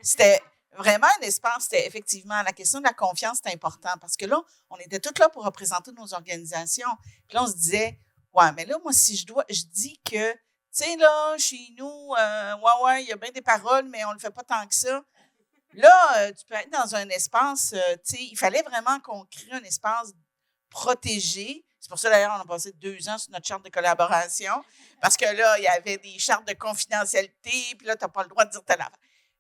C'était vraiment un espace, c'était effectivement, la question de la confiance, c'était important parce que là, on était toutes là pour représenter nos organisations. Puis là, on se disait, ouais, mais là, moi, si je dis que, tu sais, là, chez nous, ouais, il y a bien des paroles, mais on le fait pas tant que ça. Là, tu peux être dans un espace, tu sais, il fallait vraiment qu'on crée un espace protégé. C'est pour ça, d'ailleurs, on a passé 2 ans sur notre charte de collaboration parce que là, il y avait des chartes de confidentialité, puis là, tu n'as pas le droit de dire telle affaire.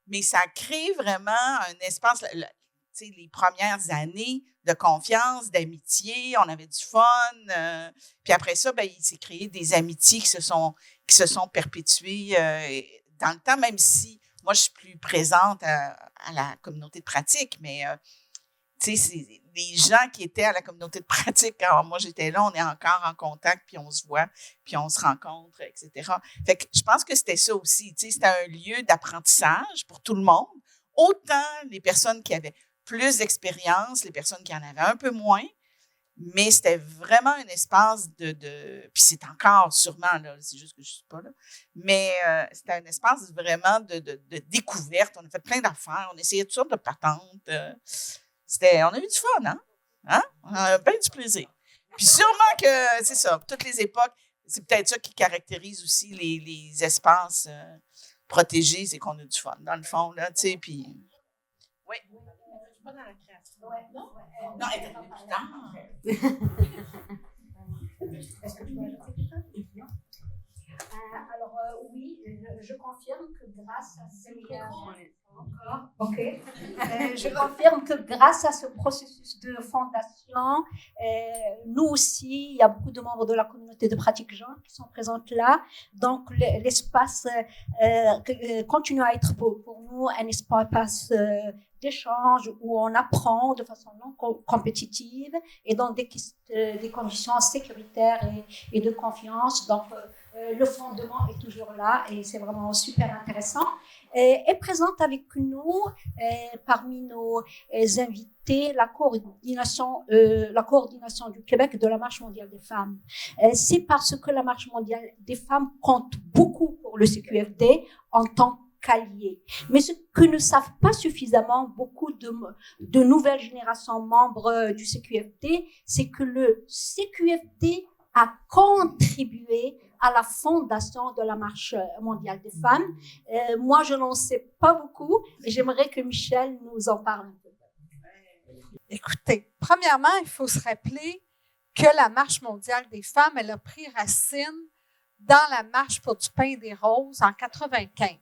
Mais ça crée vraiment un espace, tu sais, les premières années de confiance, d'amitié, on avait du fun. Puis après ça, ben, il s'est créé des amitiés qui se sont perpétuées dans le temps, même si moi, je suis plus présente à la communauté de pratique, mais tu sais, c'est les gens qui étaient à la communauté de pratique, quand moi j'étais là, on est encore en contact, puis on se voit, puis on se rencontre, etc. Fait que je pense que c'était ça aussi, tu sais, c'était un lieu d'apprentissage pour tout le monde, autant les personnes qui avaient plus d'expérience, les personnes qui en avaient un peu moins, mais c'était vraiment un espace puis c'est encore sûrement, là, c'est juste que je ne suis pas là, mais c'était un espace vraiment de découverte. On a fait plein d'affaires, on essayait toutes sortes de patentes. On a eu du fun, hein? On a bien du plaisir. Puis sûrement que, c'est ça, toutes les époques, c'est peut-être ça qui caractérise aussi les espaces protégés, c'est qu'on a du fun, dans le fond, là, tu sais, puis... Oui. Pas dans la création. Ouais. Non? Non, elle était plus tard. Est-ce que tu peux ajouter quelque chose? Alors, oui, je confirme que grâce à je confirme que grâce à ce processus de fondation, nous aussi, il y a beaucoup de membres de la communauté de pratique genre qui sont présentes là. Donc, l'espace continue à être pour nous un espace d'échange où on apprend de façon non compétitive et dans des conditions sécuritaires et de confiance. Donc, le fondement est toujours là et c'est vraiment super intéressant. Est présente avec nous parmi nos invités la coordination du Québec de la Marche mondiale des femmes. C'est parce que la Marche mondiale des femmes compte beaucoup pour le CQFD en tant qu'allié. Mais ce que ne savent pas suffisamment beaucoup de nouvelles générations membres du CQFD, c'est que le CQFD a contribué à la fondation de la Marche mondiale des femmes. Moi, je n'en sais pas beaucoup et j'aimerais que Michel nous en parle un peu. Écoutez, premièrement, il faut se rappeler que la Marche mondiale des femmes, elle a pris racine dans la Marche pour du pain et des roses en 95.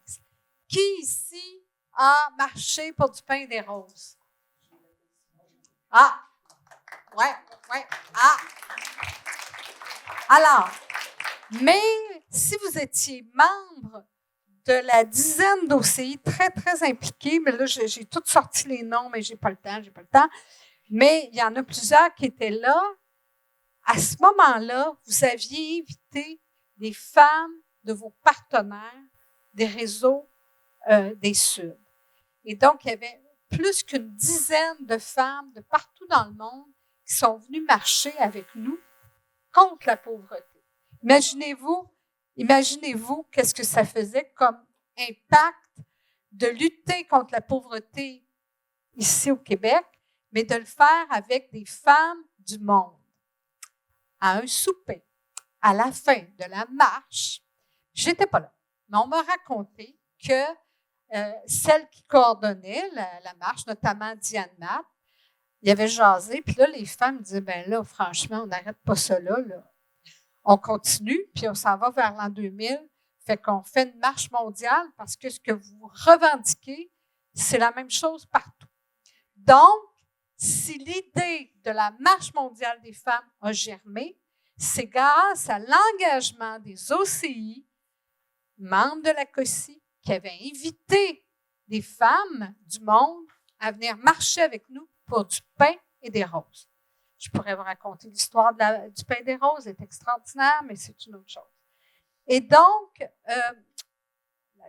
Qui ici a marché pour du pain et des roses? Ah! Ouais. Ah! Alors, mais si vous étiez membre de la dizaine d'OCI très, très impliqués, mais là, j'ai toutes sorti les noms, mais j'ai pas le temps. Mais il y en a plusieurs qui étaient là. À ce moment-là, vous aviez invité des femmes de vos partenaires des réseaux des Suds. Et donc, il y avait plus qu'une dizaine de femmes de partout dans le monde qui sont venues marcher avec nous contre la pauvreté. Imaginez-vous qu'est-ce que ça faisait comme impact de lutter contre la pauvreté ici au Québec, mais de le faire avec des femmes du monde. À un souper, à la fin de la marche, j'étais pas là, mais on m'a raconté que celle qui coordonnait la marche, notamment Diane Matt, il y avait jasé, puis là, les femmes disaient, ben là, franchement, on n'arrête pas ça là. On continue, puis on s'en va vers l'an 2000, fait qu'on fait une marche mondiale parce que ce que vous revendiquez, c'est la même chose partout. Donc, si l'idée de la marche mondiale des femmes a germé, c'est grâce à l'engagement des OCI, membres de la COSI, qui avaient invité des femmes du monde à venir marcher avec nous pour du pain et des roses. Je pourrais vous raconter l'histoire du pain et des roses, c'est extraordinaire, mais c'est une autre chose. Et donc,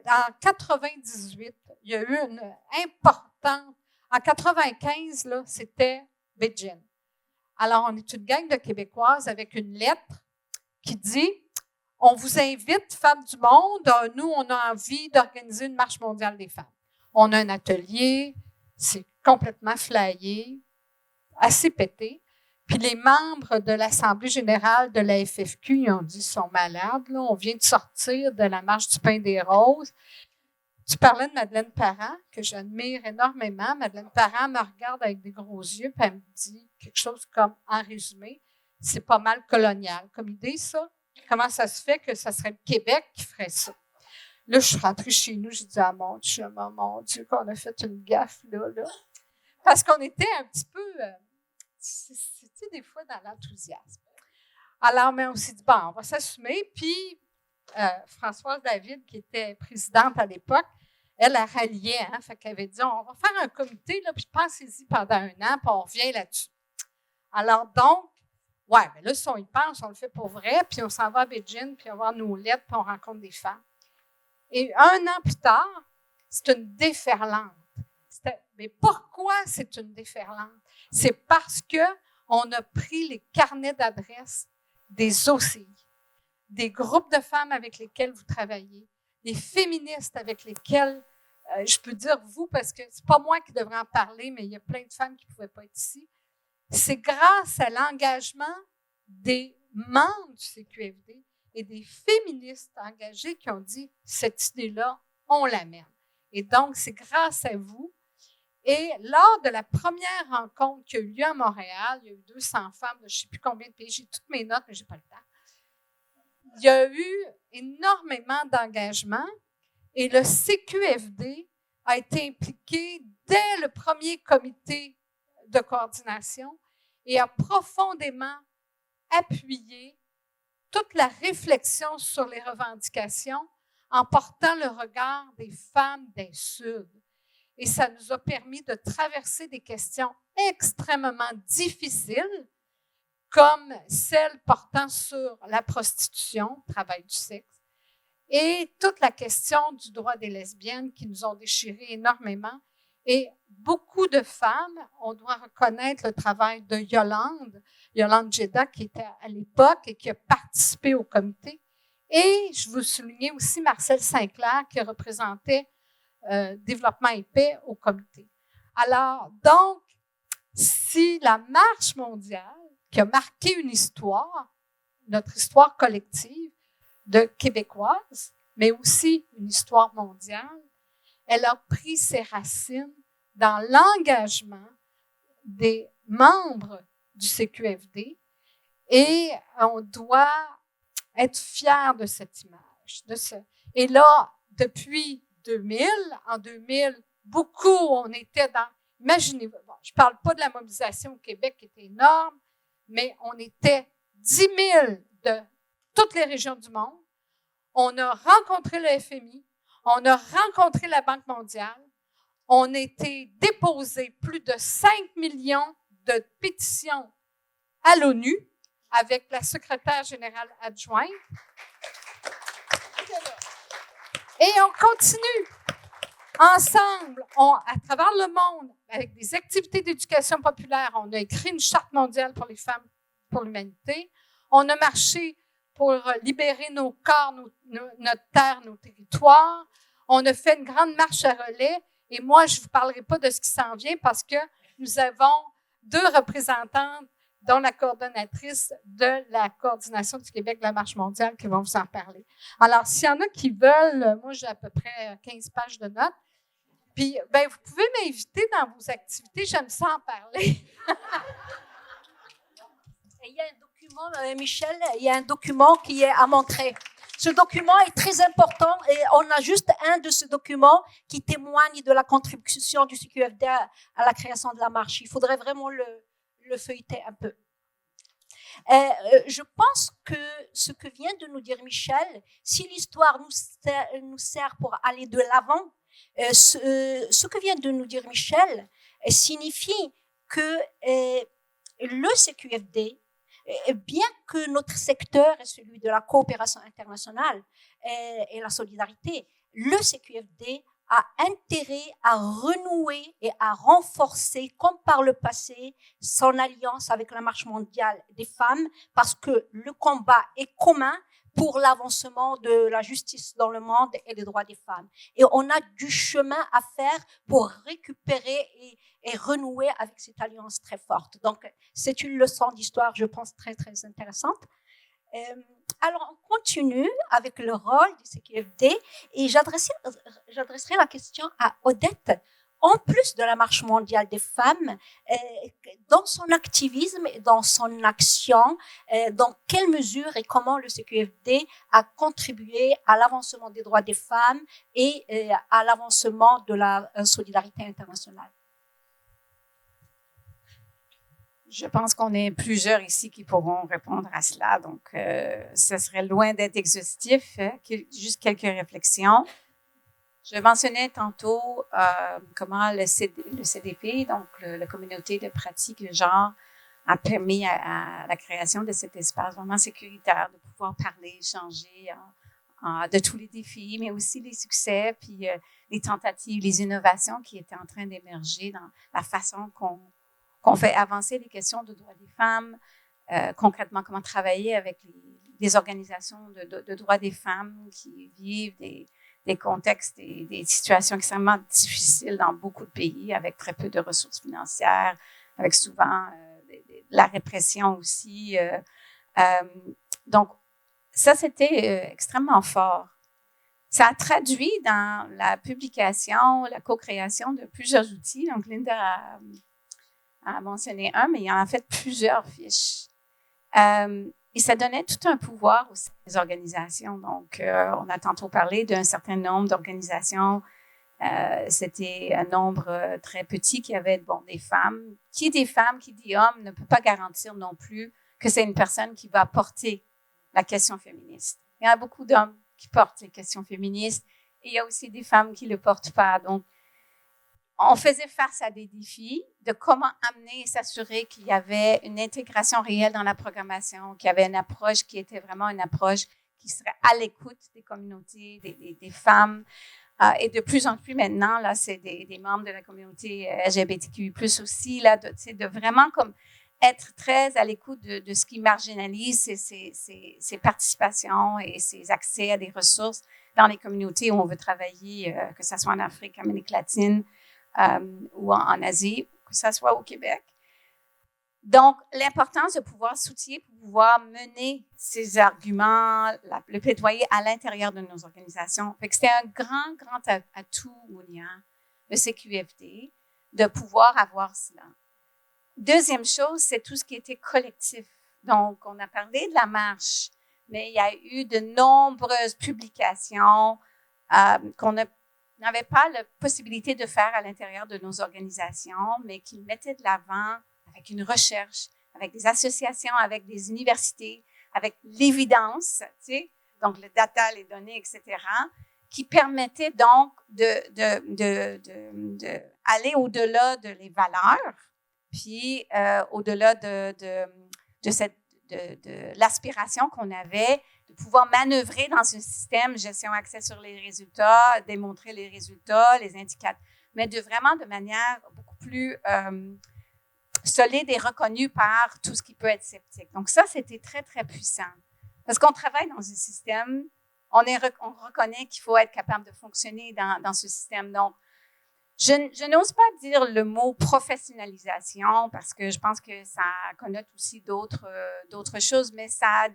en 98, il y a eu une importante... En 95, là, c'était Beijing. Alors, on est une gang de Québécoises avec une lettre qui dit « On vous invite, femmes du monde, nous, on a envie d'organiser une marche mondiale des femmes. On a un atelier, c'est complètement flyé, assez pété. Puis les membres de l'Assemblée générale de la FFQ, ils ont dit, ils sont malades, là, on vient de sortir de la marche du pain et des roses. » Tu parlais de Madeleine Parent, que j'admire énormément. Madeleine Parent me regarde avec des gros yeux, puis elle me dit quelque chose comme, en résumé, c'est pas mal colonial comme idée, ça. Comment ça se fait que ça serait le Québec qui ferait ça? Là, je suis rentrée chez nous, j'ai dit, ah mon Dieu, qu'on a fait une gaffe, là. Parce qu'on était un petit peu, c'était des fois dans l'enthousiasme. Alors, mais on s'est dit, bon, on va s'assumer, puis Françoise David, qui était présidente à l'époque, elle a rallié, hein, fait qu'elle avait dit, on va faire un comité, là, puis pensez-y pendant un an, puis on revient là-dessus. Alors donc, ouais, mais là, si on y pense, on le fait pour vrai, puis on s'en va à Beijing, puis on va voir nos lettres, puis on rencontre des femmes. Et un an plus tard, c'est une déferlante. Mais pourquoi c'est une déferlante? C'est parce qu'on a pris les carnets d'adresses des OCI, des groupes de femmes avec lesquels vous travaillez, des féministes avec lesquels je peux dire vous parce que c'est pas moi qui devrais en parler, mais il y a plein de femmes qui ne pouvaient pas être ici. C'est grâce à l'engagement des membres du CQFD et des féministes engagées qui ont dit cette idée-là, on l'amène. Et donc, c'est grâce à vous. Et lors de la première rencontre qui a eu lieu à Montréal, il y a eu 200 femmes de je ne sais plus combien de pays, j'ai toutes mes notes, mais je n'ai pas le temps. Il y a eu énormément d'engagement et le CQFD a été impliqué dès le premier comité de coordination et a profondément appuyé toute la réflexion sur les revendications en portant le regard des femmes des Sud. Et ça nous a permis de traverser des questions extrêmement difficiles, comme celle portant sur la prostitution, le travail du sexe, et toute la question du droit des lesbiennes qui nous ont déchiré énormément. Et beaucoup de femmes, on doit reconnaître le travail de Yolande Jeddah, qui était à l'époque et qui a participé au comité. Et je veux souligner aussi Marcel Sinclair, qui représentait Développement et Paix au comité. Alors, donc, si la marche mondiale, qui a marqué une histoire, notre histoire collective de Québécoises, mais aussi une histoire mondiale, elle a pris ses racines dans l'engagement des membres du CQFD et on doit être fiers de cette image. Et là, depuis 2000, en 2000, beaucoup, on était dans, imaginez-vous, bon, je ne parle pas de la mobilisation au Québec qui était énorme, mais on était 10 000 de toutes les régions du monde. On a rencontré le FMI, on a rencontré la Banque mondiale, on a été déposé plus de 5 millions de pétitions à l'ONU avec la secrétaire générale adjointe. Et on continue ensemble, à travers le monde, avec des activités d'éducation populaire. On a écrit une charte mondiale pour les femmes, pour l'humanité. On a marché pour libérer nos corps, notre terre, nos territoires. On a fait une grande marche à relais. Et moi, je ne vous parlerai pas de ce qui s'en vient parce que nous avons 2 représentantes, dont la coordonnatrice de la coordination du Québec de la Marche mondiale, qui vont vous en parler. Alors, s'il y en a qui veulent, moi, j'ai à peu près 15 pages de notes. Puis, ben, vous pouvez m'inviter dans vos activités, j'aime ça en parler. Il y a un document, Michel, il y a un document qui est à montrer. Ce document est très important et on a juste un de ces documents qui témoigne de la contribution du CQFD à la création de la marche. Il faudrait vraiment le feuilleter un peu. Je pense que ce que vient de nous dire Michel, si l'histoire nous sert pour aller de l'avant, ce que vient de nous dire Michel signifie que le CQFD, bien que notre secteur est celui de la coopération internationale et la solidarité, le CQFD a intérêt à renouer et à renforcer, comme par le passé, son alliance avec la Marche mondiale des femmes, parce que le combat est commun pour l'avancement de la justice dans le monde et des droits des femmes. Et on a du chemin à faire pour récupérer et renouer avec cette alliance très forte. Donc, c'est une leçon d'histoire, je pense, très, très intéressante. Alors, on continue avec le rôle du CQFD et j'adresserai la question à Odette. En plus de la Marche mondiale des femmes, dans son activisme et dans son action, dans quelle mesure et comment le CQFD a contribué à l'avancement des droits des femmes et à l'avancement de la solidarité internationale? Je pense qu'on est plusieurs ici qui pourront répondre à cela, donc ce serait loin d'être exhaustif, juste quelques réflexions. Je mentionnais tantôt comment le CDP, donc la communauté de pratique de genre, a permis à la création de cet espace vraiment sécuritaire, de pouvoir parler, échanger de tous les défis, mais aussi les succès, puis les tentatives, les innovations qui étaient en train d'émerger dans la façon qu'on fait avancer les questions de droits des femmes, concrètement comment travailler avec les organisations de droits des femmes qui vivent des des contextes, des situations extrêmement difficiles dans beaucoup de pays, avec très peu de ressources financières, avec souvent la répression aussi. Donc, ça, c'était extrêmement fort. Ça a traduit dans la publication, la co-création de plusieurs outils. Donc, Linda a mentionné un, mais il y en a fait plusieurs fiches. Et ça donnait tout un pouvoir aussi aux organisations. Donc, on a tantôt parlé d'un certain nombre d'organisations. C'était un nombre très petit qui avait des femmes. Qui dit femme, qui dit homme, ne peut pas garantir non plus que c'est une personne qui va porter la question féministe. Il y a beaucoup d'hommes qui portent les questions féministes et il y a aussi des femmes qui ne le portent pas. Donc, on faisait face à des défis de comment amener et s'assurer qu'il y avait une intégration réelle dans la programmation, qu'il y avait une approche qui était vraiment une approche qui serait à l'écoute des communautés, des femmes. Et de plus en plus maintenant, là, c'est des membres de la communauté LGBTQI+, aussi, là, de vraiment comme être très à l'écoute de ce qui marginalise ses participations et ses accès à des ressources dans les communautés où on veut travailler, que ce soit en Afrique, Amérique latine ou en Asie, que ce soit au Québec. Donc, l'importance de pouvoir s'outiller pour pouvoir mener ces arguments, le plaidoyer à l'intérieur de nos organisations. Fait que c'était un grand atout, Mounia, le CQFD, de pouvoir avoir cela. Deuxième chose, c'est tout ce qui était collectif. Donc, on a parlé de la marche, mais il y a eu de nombreuses publications qu'on n'avait pas la possibilité de faire à l'intérieur de nos organisations, mais qui mettaient de l'avant avec une recherche, avec des associations, avec des universités, avec l'évidence, tu sais, donc le data, les données, etc., qui permettaient donc d'aller au-delà de les valeurs, puis au-delà de l'aspiration qu'on avait de pouvoir manœuvrer dans ce système gestion accès sur les résultats, démontrer les résultats, les indicateurs, mais de manière beaucoup plus solide et reconnue par tout ce qui peut être sceptique. Donc ça, c'était très, très puissant. Parce qu'on travaille dans un système, on reconnaît qu'il faut être capable de fonctionner dans ce système. Donc, je n'ose pas dire le mot professionnalisation parce que je pense que ça connote aussi d'autres choses, mais ça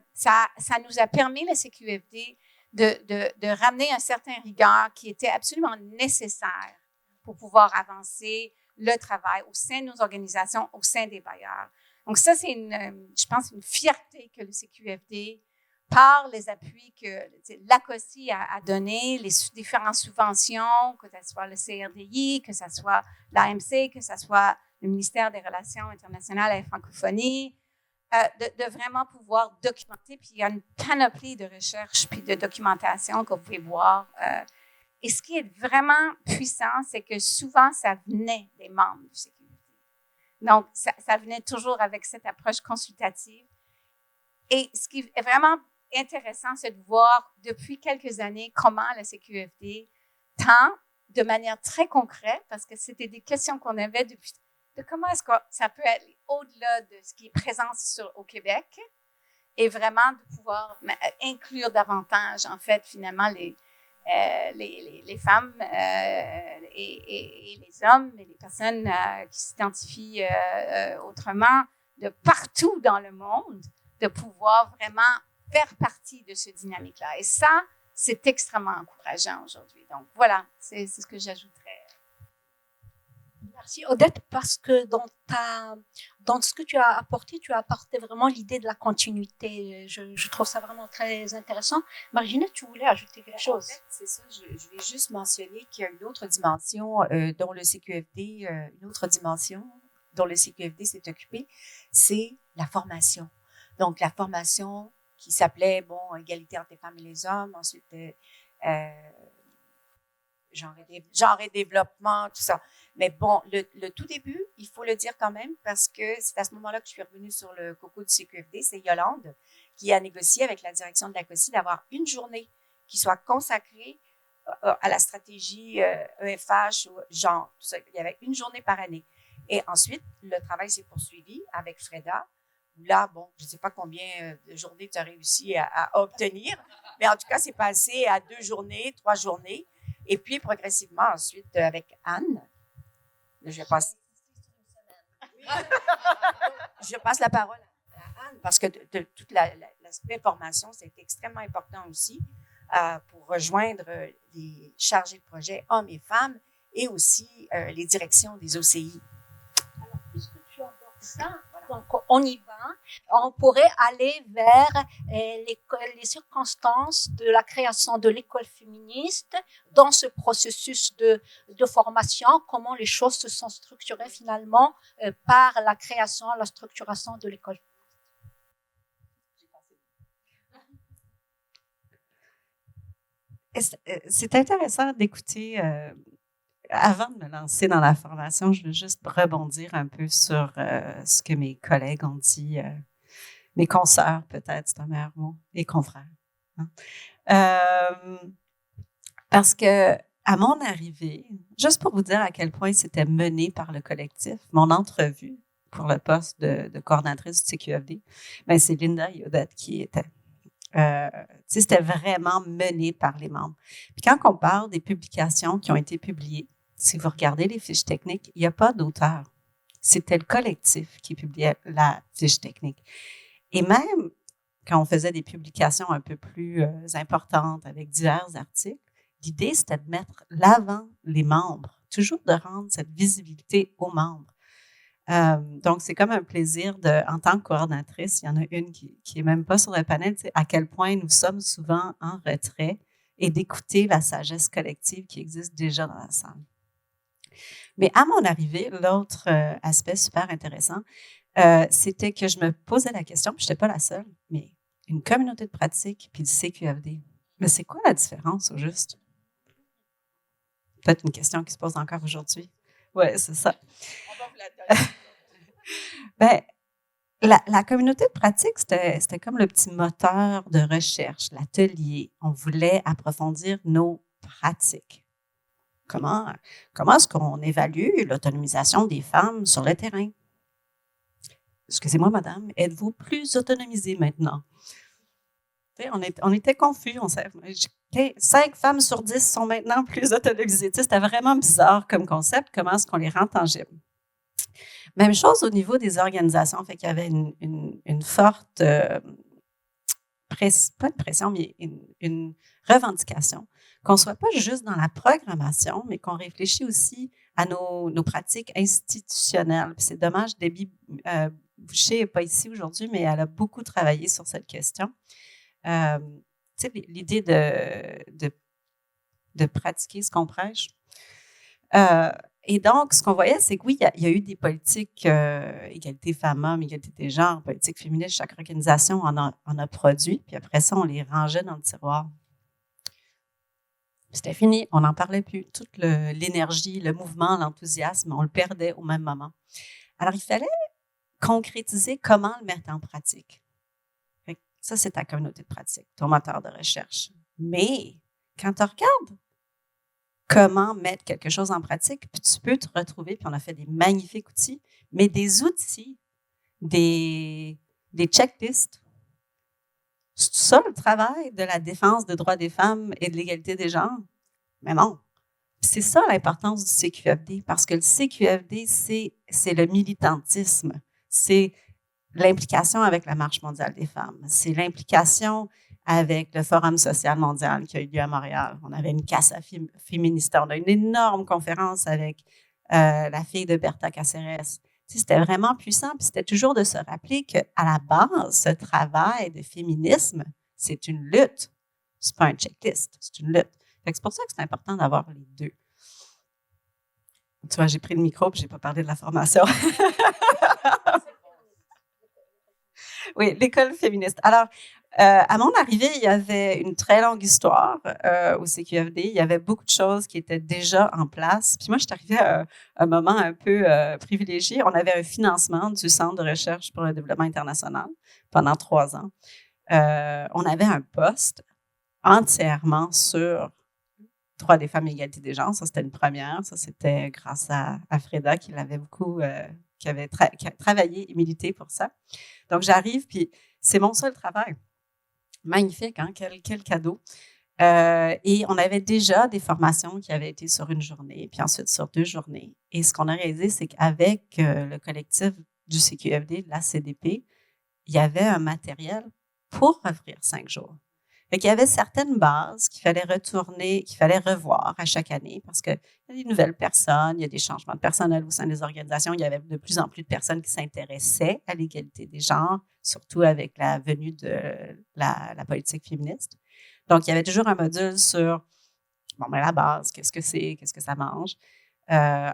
nous a permis, le CQFD, de ramener un certain rigueur qui était absolument nécessaire pour pouvoir avancer le travail au sein de nos organisations, au sein des bailleurs. Donc ça, c'est je pense, une fierté que le CQFD, par les appuis que l'ACOSI a donné, les différentes subventions, que ce soit le CRDI, que ce soit l'AMC, que ce soit le ministère des Relations internationales et francophonie, de vraiment pouvoir documenter. Puis il y a une panoplie de recherches puis de documentation que vous pouvez voir. Et ce qui est vraiment puissant, c'est que souvent, ça venait des membres du CQFD. Donc, ça venait toujours avec cette approche consultative. Et ce qui est vraiment intéressant, c'est de voir depuis quelques années comment le CQFD tend de manière très concrète, parce que c'était des questions qu'on avait depuis, de comment est-ce que ça peut aller au-delà de ce qui est présent au Québec et vraiment de pouvoir inclure davantage, en fait, finalement, les femmes et les hommes et les personnes qui s'identifient autrement de partout dans le monde, de pouvoir vraiment faire partie de cette dynamique-là. Et ça, c'est extrêmement encourageant aujourd'hui. Donc, voilà, c'est ce que j'ajouterais. Merci Odette, parce que dans ce que tu as apporté vraiment l'idée de la continuité. Je trouve ça vraiment très intéressant. Marie-Ginette, tu voulais ajouter quelque chose? En fait, c'est ça, je vais juste mentionner qu'il y a une autre dimension dont le CQFD s'est occupé, c'est la formation. Donc, la formation qui s'appelait, égalité entre les femmes et les hommes, ensuite genre et développement, tout ça. Mais bon, le tout début, il faut le dire quand même, parce que c'est à ce moment-là que je suis revenue sur le coco du CQFD, c'est Yolande qui a négocié avec la direction de l'ACOSI d'avoir une journée qui soit consacrée à la stratégie EFH, genre, tout ça. Il y avait une journée par année. Et ensuite, le travail s'est poursuivi avec Freda Là, bon, je ne sais pas combien de journées tu as réussi à obtenir, mais en tout cas, c'est passé à 2 journées, 3 journées. Et puis, progressivement, ensuite, avec Anne, je passe la parole à Anne parce que de toute l'aspect formation, c'est extrêmement important aussi pour rejoindre les chargés de projet hommes et femmes et aussi les directions des OCI. Alors, puisque tu abordes ça, donc on y va. On pourrait aller vers les circonstances de la création de l'école féministe dans ce processus de formation, comment les choses se sont structurées finalement par la création, la structuration de l'école. C'est intéressant d'écouter. Avant de me lancer dans la formation, je veux juste rebondir un peu sur ce que mes collègues ont dit, mes consoeurs peut-être, c'est un meilleur mot, et confrères. Hein? Parce que à mon arrivée, juste pour vous dire à quel point c'était mené par le collectif, mon entrevue pour le poste de coordinatrice du CQFD, ben c'est Linda Yodette qui était. C'était vraiment mené par les membres. Puis quand on parle des publications qui ont été publiées, si vous regardez les fiches techniques, il n'y a pas d'auteur. C'était le collectif qui publiait la fiche technique. Et même quand on faisait des publications un peu plus importantes avec divers articles, l'idée, c'était de mettre l'avant les membres, toujours de rendre cette visibilité aux membres. Donc, c'est comme un plaisir en tant que coordinatrice, il y en a une qui est même pas sur le panel, à quel point nous sommes souvent en retrait et d'écouter la sagesse collective qui existe déjà dans la salle. Mais à mon arrivée, l'autre aspect super intéressant, c'était que je me posais la question, puis je n'étais pas la seule, mais une communauté de pratique puis le CQFD. Mais c'est quoi la différence au juste? Peut-être une question qui se pose encore aujourd'hui. Oui, c'est ça. Ben, la communauté de pratique, c'était comme le petit moteur de recherche, l'atelier. On voulait approfondir nos pratiques. Comment est-ce qu'on évalue l'autonomisation des femmes sur le terrain? Excusez-moi, madame, êtes-vous plus autonomisée maintenant? On était confus. 5 femmes sur 10 sont maintenant plus autonomisées. C'était vraiment bizarre comme concept. Comment est-ce qu'on les rend tangibles? Même chose au niveau des organisations. Fait qu'il y avait une forte, pas une pression, mais une revendication. Qu'on ne soit pas juste dans la programmation, mais qu'on réfléchisse aussi à nos pratiques institutionnelles. Puis c'est dommage, Debbie Boucher n'est pas ici aujourd'hui, mais elle a beaucoup travaillé sur cette question. L'idée de pratiquer ce qu'on prêche. Et donc, ce qu'on voyait, c'est que oui, il y a eu des politiques égalité femmes-hommes, égalité des genres, politiques féministes, chaque organisation en a produit, puis après ça, on les rangeait dans le tiroir. C'était fini, on n'en parlait plus. Toute l'énergie, le mouvement, l'enthousiasme, on le perdait au même moment. Alors, il fallait concrétiser comment le mettre en pratique. Ça, c'est ta communauté de pratique, ton moteur de recherche. Mais quand tu regardes comment mettre quelque chose en pratique, puis tu peux te retrouver, puis on a fait des magnifiques outils, mais des outils, des checklists. C'est ça le travail de la défense des droits des femmes et de l'égalité des genres? Mais non. C'est ça l'importance du CQFD, parce que le CQFD, c'est le militantisme. C'est l'implication avec la Marche mondiale des femmes. C'est l'implication avec le Forum social mondial qui a eu lieu à Montréal. On avait une Casa Féminista. On a eu une énorme conférence avec la fille de Berta Cáceres. C'était vraiment puissant. Puis c'était toujours de se rappeler qu'à la base, ce travail de féminisme, c'est une lutte. C'est pas un checklist, c'est une lutte. C'est pour ça que c'est important d'avoir les deux. Tu vois, j'ai pris le micro et je n'ai pas parlé de la formation. Oui, l'école féministe. Alors, à mon arrivée, il y avait une très longue histoire au CQFD. Il y avait beaucoup de choses qui étaient déjà en place. Puis moi, je suis arrivée à un moment un peu privilégié. On avait un financement du Centre de recherche pour le développement international pendant 3 ans. On avait un poste entièrement sur droits des femmes et égalité des genres. Ça, c'était une première. Ça, c'était grâce à Freda qui l'avait beaucoup... qui a travaillé et milité pour ça. Puis Donc, j'arrive, puis c'est mon seul travail. Magnifique, hein? Quel cadeau. Et on avait déjà des formations qui avaient été sur une journée, puis ensuite sur 2 journées. Et ce qu'on a réalisé, c'est qu'avec le collectif du CQFD, de la CDP, il y avait un matériel pour offrir 5 jours. Fait qu'il y avait certaines bases qu'il fallait retourner, qu'il fallait revoir à chaque année parce qu'il y a des nouvelles personnes, il y a des changements de personnel au sein des organisations. Il y avait de plus en plus de personnes qui s'intéressaient à l'égalité des genres, surtout avec la venue de la politique féministe. Donc, il y avait toujours un module sur la base, qu'est-ce que ça mange.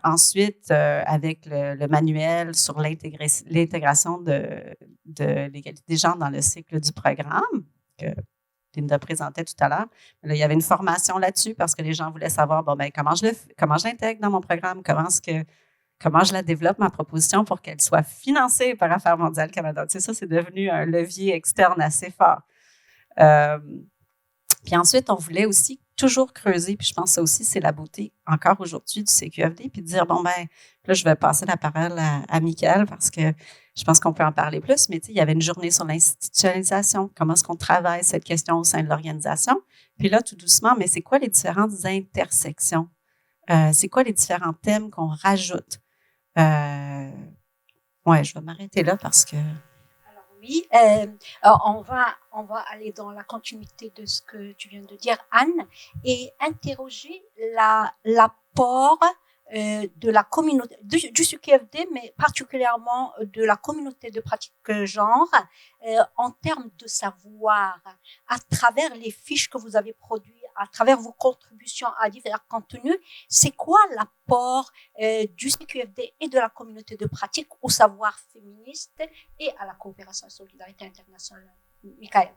Ensuite, avec le manuel sur l'intégration de l'égalité des genres dans le cycle du programme, que Linda présentait tout à l'heure. Là, il y avait une formation là-dessus parce que les gens voulaient savoir comment je l'intègre dans mon programme, comment je la développe, ma proposition, pour qu'elle soit financée par Affaires mondiales Canada. Tu sais, ça, c'est devenu un levier externe assez fort. Puis ensuite, on voulait aussi toujours creuser, puis je pense que ça aussi, c'est la beauté encore aujourd'hui du CQFD, puis de dire, là, je vais passer la parole à Michael parce que je pense qu'on peut en parler plus, mais tu sais, il y avait une journée sur l'institutionnalisation, comment est-ce qu'on travaille cette question au sein de l'organisation. Puis là, tout doucement, mais c'est quoi les différentes intersections? C'est quoi les différents thèmes qu'on rajoute? Je vais m'arrêter là parce que... Oui, on va aller dans la continuité de ce que tu viens de dire, Anne, et interroger l'apport de la communauté, du CQFD, mais particulièrement de la communauté de pratique genre, en termes de savoir, à travers les fiches que vous avez produites, à travers vos contributions à divers contenus. C'est quoi l'apport du CQFD et de la communauté de pratique au savoir féministe et à la coopération et solidarité internationale? Michael.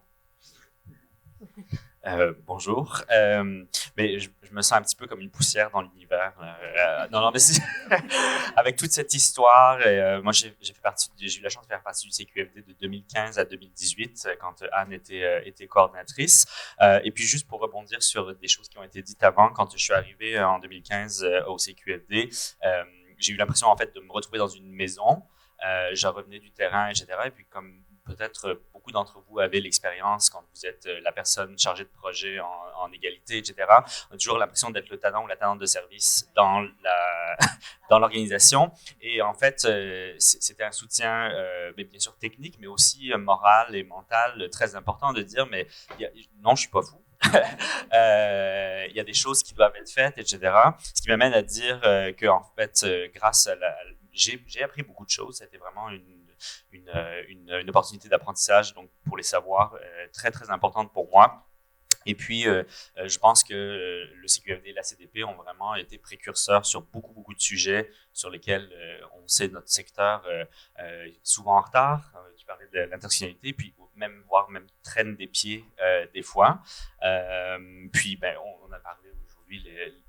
Bonjour. Mais je me sens un petit peu comme une poussière dans l'univers. Non, mais avec toute cette histoire, moi j'ai eu la chance de faire partie du CQFD de 2015 à 2018 quand Anne était coordinatrice. Et puis juste pour rebondir sur des choses qui ont été dites avant, quand je suis arrivé en 2015 au CQFD, j'ai eu l'impression en fait de me retrouver dans une maison. Je revenais du terrain, etc. Et puis comme peut-être beaucoup d'entre vous avez l'expérience quand vous êtes la personne chargée de projet en égalité, etc. On a toujours l'impression d'être le talent ou la talente de service dans l'organisation. Et en fait, c'était un soutien, bien sûr technique, mais aussi moral et mental très important de dire, mais non, je suis pas fou. Il y a des choses qui doivent être faites, etc. Ce qui m'amène à dire que en fait, grâce à j'ai appris beaucoup de choses. C'était vraiment une opportunité d'apprentissage donc pour les savoirs très très importante pour moi. Et puis je pense que le CQFD et la CDP ont vraiment été précurseurs sur beaucoup de sujets sur lesquels on sait notre secteur souvent en retard. Tu parlais de l'intersectionnalité, puis voire même traîne des pieds des fois. Puis on a parlé aujourd'hui,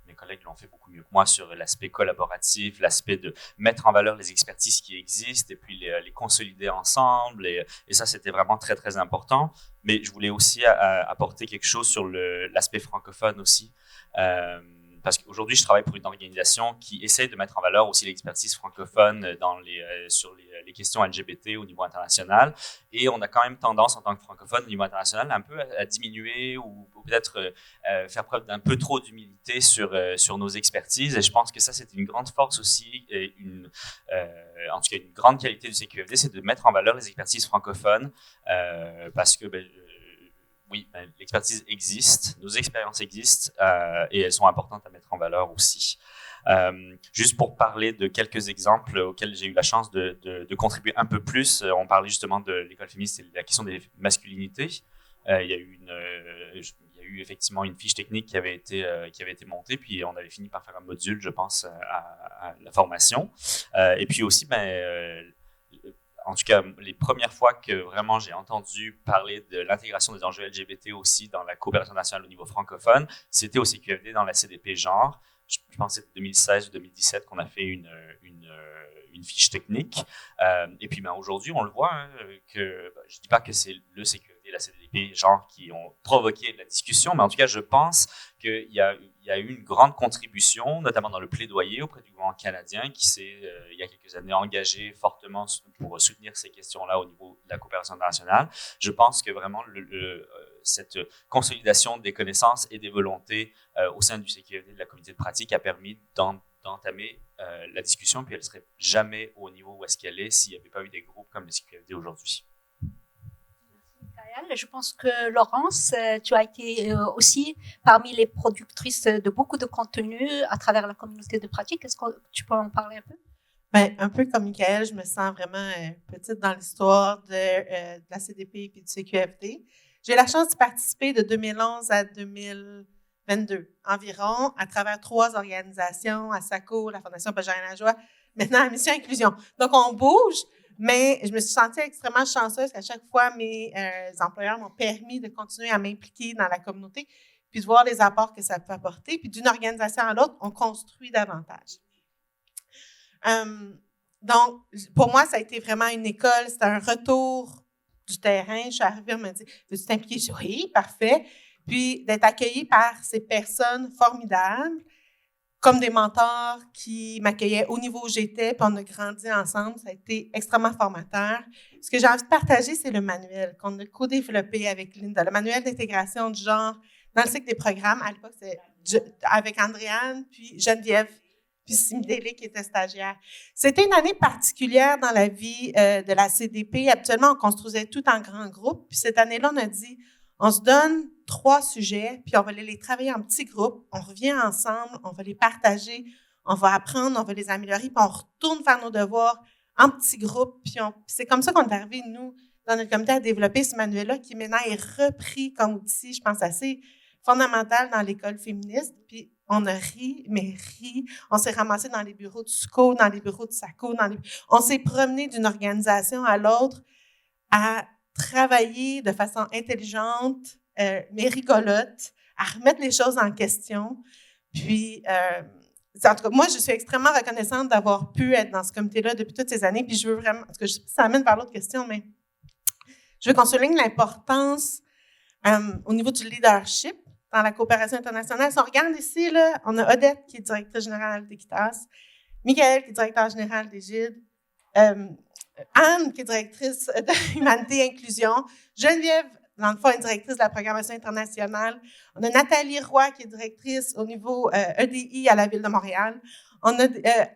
mes collègues l'ont fait beaucoup mieux que moi sur l'aspect collaboratif, l'aspect de mettre en valeur les expertises qui existent et puis les consolider ensemble. Et ça, c'était vraiment très, très important. Mais je voulais aussi apporter quelque chose sur l'aspect francophone aussi. Parce qu'aujourd'hui, je travaille pour une organisation qui essaie de mettre en valeur aussi l'expertise francophone sur les questions LGBT au niveau international. Et on a quand même tendance, en tant que francophone au niveau international, un peu à diminuer ou peut-être faire preuve d'un peu trop d'humilité sur nos expertises. Et je pense que ça, c'est une grande force aussi, et en tout cas une grande qualité du CQFD, c'est de mettre en valeur les expertises francophones parce que... oui, l'expertise existe, nos expériences existent et elles sont importantes à mettre en valeur aussi. Juste pour parler de quelques exemples auxquels j'ai eu la chance de contribuer un peu plus, on parlait justement de l'école féministe et de la question des masculinités. Il y a eu effectivement une fiche technique qui avait été montée, puis on avait fini par faire un module, je pense, à la formation. Et puis aussi, en tout cas, les premières fois que vraiment j'ai entendu parler de l'intégration des enjeux LGBT aussi dans la coopération nationale au niveau francophone, c'était au CQFD dans la CDP genre. Je pense que c'était 2016 ou 2017 qu'on a fait une fiche technique. Et puis aujourd'hui, on le voit, que je ne dis pas que c'est le CQFD et la CDP genre qui ont provoqué la discussion, mais en tout cas, je pense qu'il y a eu une grande contribution, notamment dans le plaidoyer auprès du gouvernement canadien qui s'est, il y a quelques années, engagé fortement pour soutenir ces questions-là au niveau de la coopération internationale. Je pense que vraiment cette consolidation des connaissances et des volontés au sein du CQFD, de la communauté de pratique, a permis d'entamer la discussion, puis elle ne serait jamais au niveau où est-ce qu'elle est s'il n'y avait pas eu des groupes comme le CQFD aujourd'hui. Je pense que Laurence, tu as été aussi parmi les productrices de beaucoup de contenu à travers la communauté de pratique. Est-ce que tu peux en parler un peu? Ben, un peu comme Michael, je me sens vraiment petite dans l'histoire de la CDP et du CQFD. J'ai eu la chance de participer de 2011 à 2022 environ à travers 3 organisations, ASACO, la Fondation Benjamin Lajoie, maintenant la Mission Inclusion. Donc, on bouge. Mais je me suis sentie extrêmement chanceuse qu'à chaque fois, mes employeurs m'ont permis de continuer à m'impliquer dans la communauté, puis de voir les apports que ça peut apporter. Puis d'une organisation à l'autre, on construit davantage. Donc, pour moi, ça a été vraiment une école. C'était un retour du terrain. Je suis arrivée, on m'a dit, veux-tu t'impliquer? Je dis, oui, parfait. Puis d'être accueillie par ces personnes formidables, comme des mentors qui m'accueillaient au niveau où j'étais, puis on a grandi ensemble. Ça a été extrêmement formateur. Ce que j'ai envie de partager, c'est le manuel qu'on a co-développé avec Linda, le manuel d'intégration du genre dans le cycle des programmes. À l'époque, c'est avec Andréane, puis Geneviève, puis Simidélé qui était stagiaire. C'était une année particulière dans la vie de la CDP. Habituellement, on construisait tout en grand groupe. Puis cette année-là, on a dit, on se donne 3 sujets, puis on va les travailler en petits groupes. On revient ensemble, on va les partager, on va apprendre, on va les améliorer, puis on retourne faire nos devoirs en petits groupes. Puis c'est comme ça qu'on est arrivé, nous, dans notre comité, à développer ce manuel-là, qui maintenant est repris comme outil, je pense, assez fondamental dans l'école féministe. Puis on a ri, mais ri. On s'est ramassé dans les bureaux de SUCO, dans les bureaux de SACO. On s'est promené d'une organisation à l'autre à travailler de façon intelligente, mais rigolote, à remettre les choses en question. Puis, en tout cas, moi, je suis extrêmement reconnaissante d'avoir pu être dans ce comité-là depuis toutes ces années. Puis, je veux vraiment, parce que je sais pas si ça amène vers l'autre question, mais je veux qu'on souligne l'importance au niveau du leadership dans la coopération internationale. Si on regarde ici, là, on a Odette, qui est directrice générale d'Equitas, Michael, qui est directeur général d'Égide, Anne, qui est directrice de Humanité et Inclusion, Geneviève, dans le fond, est directrice de la programmation internationale. On a Nathalie Roy, qui est directrice au niveau EDI à la Ville de Montréal. On a